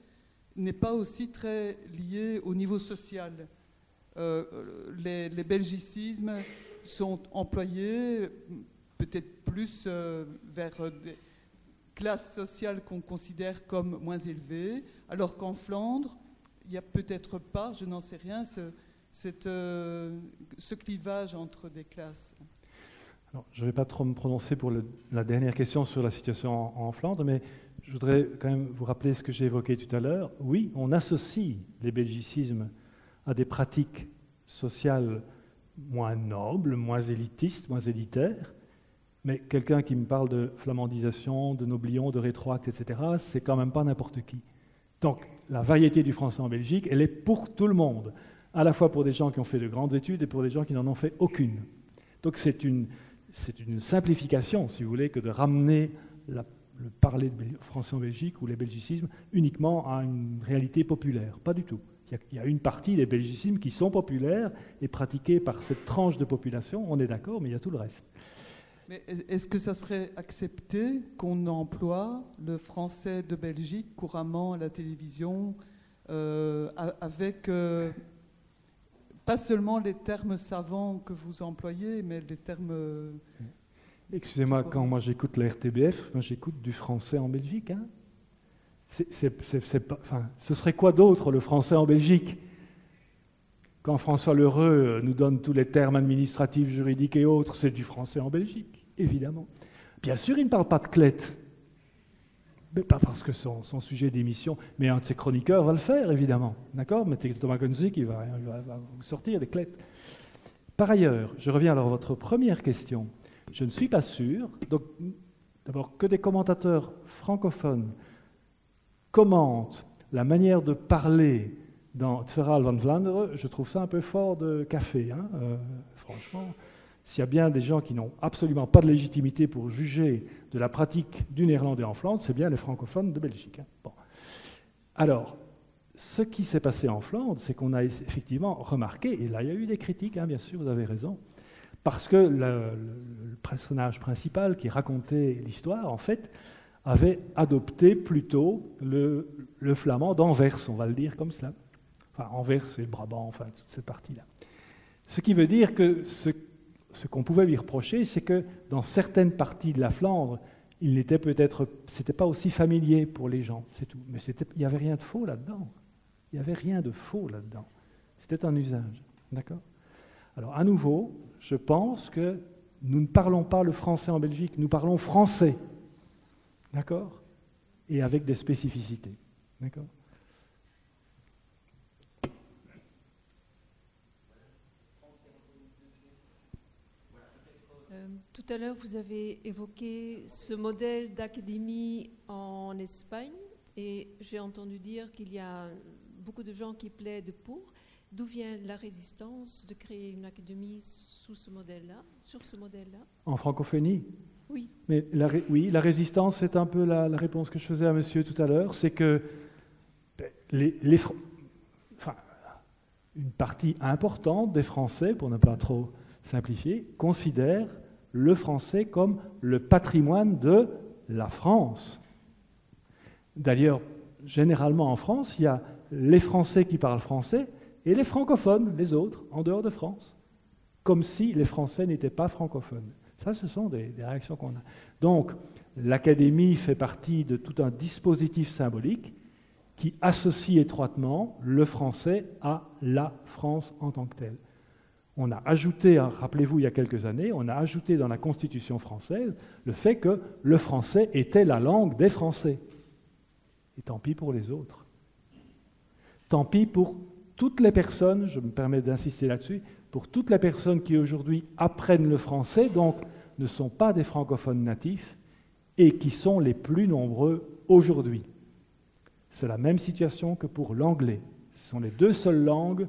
n'est pas aussi très lié au niveau social. Les belgicismes sont employés peut-être plus vers des classes sociales qu'on considère comme moins élevées, alors qu'en Flandre, il n'y a peut-être pas, je n'en sais rien, ce clivage entre des classes. Alors, je ne vais pas trop me prononcer pour la dernière question sur la situation en Flandre, mais je voudrais quand même vous rappeler ce que j'ai évoqué tout à l'heure. Oui, on associe les belgicismes à des pratiques sociales moins nobles, moins élitistes, moins élitaires, mais quelqu'un qui me parle de flamandisation, de noblion, de rétroacte, etc., c'est quand même pas n'importe qui. Donc, la variété du français en Belgique, elle est pour tout le monde, à la fois pour des gens qui ont fait de grandes études et pour des gens qui n'en ont fait aucune. Donc, c'est une simplification, si vous voulez, que de ramener le parler de français en Belgique ou les belgicismes uniquement à une réalité populaire. Pas du tout. Il y a une partie des belgicismes qui sont populaires et pratiqués par cette tranche de population, on est d'accord, mais il y a tout le reste. Mais est-ce que ça serait accepté qu'on emploie le français de Belgique couramment à la télévision avec pas seulement les termes savants que vous employez, mais les termes... Excusez-moi, quand moi j'écoute la RTBF, moi j'écoute du français en Belgique. Hein. Ce serait quoi d'autre le français en Belgique? Quand François Lheureux nous donne tous les termes administratifs, juridiques et autres, c'est du français en Belgique, évidemment. Bien sûr, il ne parle pas de clette, mais pas parce que son sujet d'émission, mais un de ses chroniqueurs va le faire, évidemment. D'accord? Mais Thomas Gonzik, il va vous sortir des clettes. Par ailleurs, je reviens alors à votre première question. Je ne suis pas sûr, donc d'abord que des commentateurs francophones commentent la manière de parler dans Het Verhaal van Vlaanderen, je trouve ça un peu fort de café. Hein, franchement, s'il y a bien des gens qui n'ont absolument pas de légitimité pour juger de la pratique du néerlandais en Flandre, c'est bien les francophones de Belgique. Hein. Bon. Alors, ce qui s'est passé en Flandre, c'est qu'on a effectivement remarqué, et là il y a eu des critiques, hein, bien sûr, vous avez raison, parce que le personnage principal qui racontait l'histoire, en fait, avait adopté plutôt le flamand d'Anvers, on va le dire comme cela. Enfin, Anvers et le Brabant, enfin, toute cette partie-là. Ce qui veut dire que ce qu'on pouvait lui reprocher, c'est que dans certaines parties de la Flandre, il n'était peut-être, c'était pas aussi familier pour les gens, c'est tout. Mais il n'y avait rien de faux là-dedans. Il n'y avait rien de faux là-dedans. C'était un usage, d'accord? Alors, à nouveau, je pense que nous ne parlons pas le français en Belgique, nous parlons français, d'accord? Et avec des spécificités, d'accord? Tout à l'heure, vous avez évoqué ce modèle d'académie en Espagne et j'ai entendu dire qu'il y a beaucoup de gens qui plaident pour. D'où vient la résistance de créer une académie sous ce modèle-là, sur ce modèle-là? En francophonie? Oui. Mais la résistance, c'est un peu la réponse que je faisais à monsieur tout à l'heure, c'est que une partie importante des Français, pour ne pas trop simplifier, considèrent le français comme le patrimoine de la France. D'ailleurs, généralement en France, il y a les Français qui parlent français et les francophones, les autres, en dehors de France. Comme si les Français n'étaient pas francophones. Ça, ce sont des réactions qu'on a. Donc, l'Académie fait partie de tout un dispositif symbolique qui associe étroitement le français à la France en tant que telle. On a ajouté, rappelez-vous, il y a quelques années, on a ajouté dans la Constitution française le fait que le français était la langue des Français. Et tant pis pour les autres. Tant pis pour toutes les personnes, je me permets d'insister là-dessus, pour toutes les personnes qui aujourd'hui apprennent le français, donc ne sont pas des francophones natifs, et qui sont les plus nombreux aujourd'hui. C'est la même situation que pour l'anglais. Ce sont les deux seules langues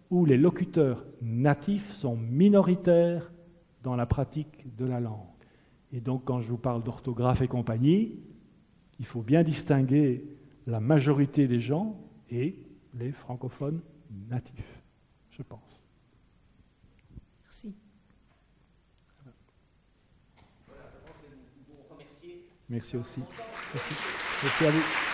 où les locuteurs natifs sont minoritaires dans la pratique de la langue. Et donc, quand je vous parle d'orthographe et compagnie, il faut bien distinguer la majorité des gens et les francophones natifs, je pense. Merci. Voilà, je pense que nous pouvons remercier. Merci aussi. Merci à vous.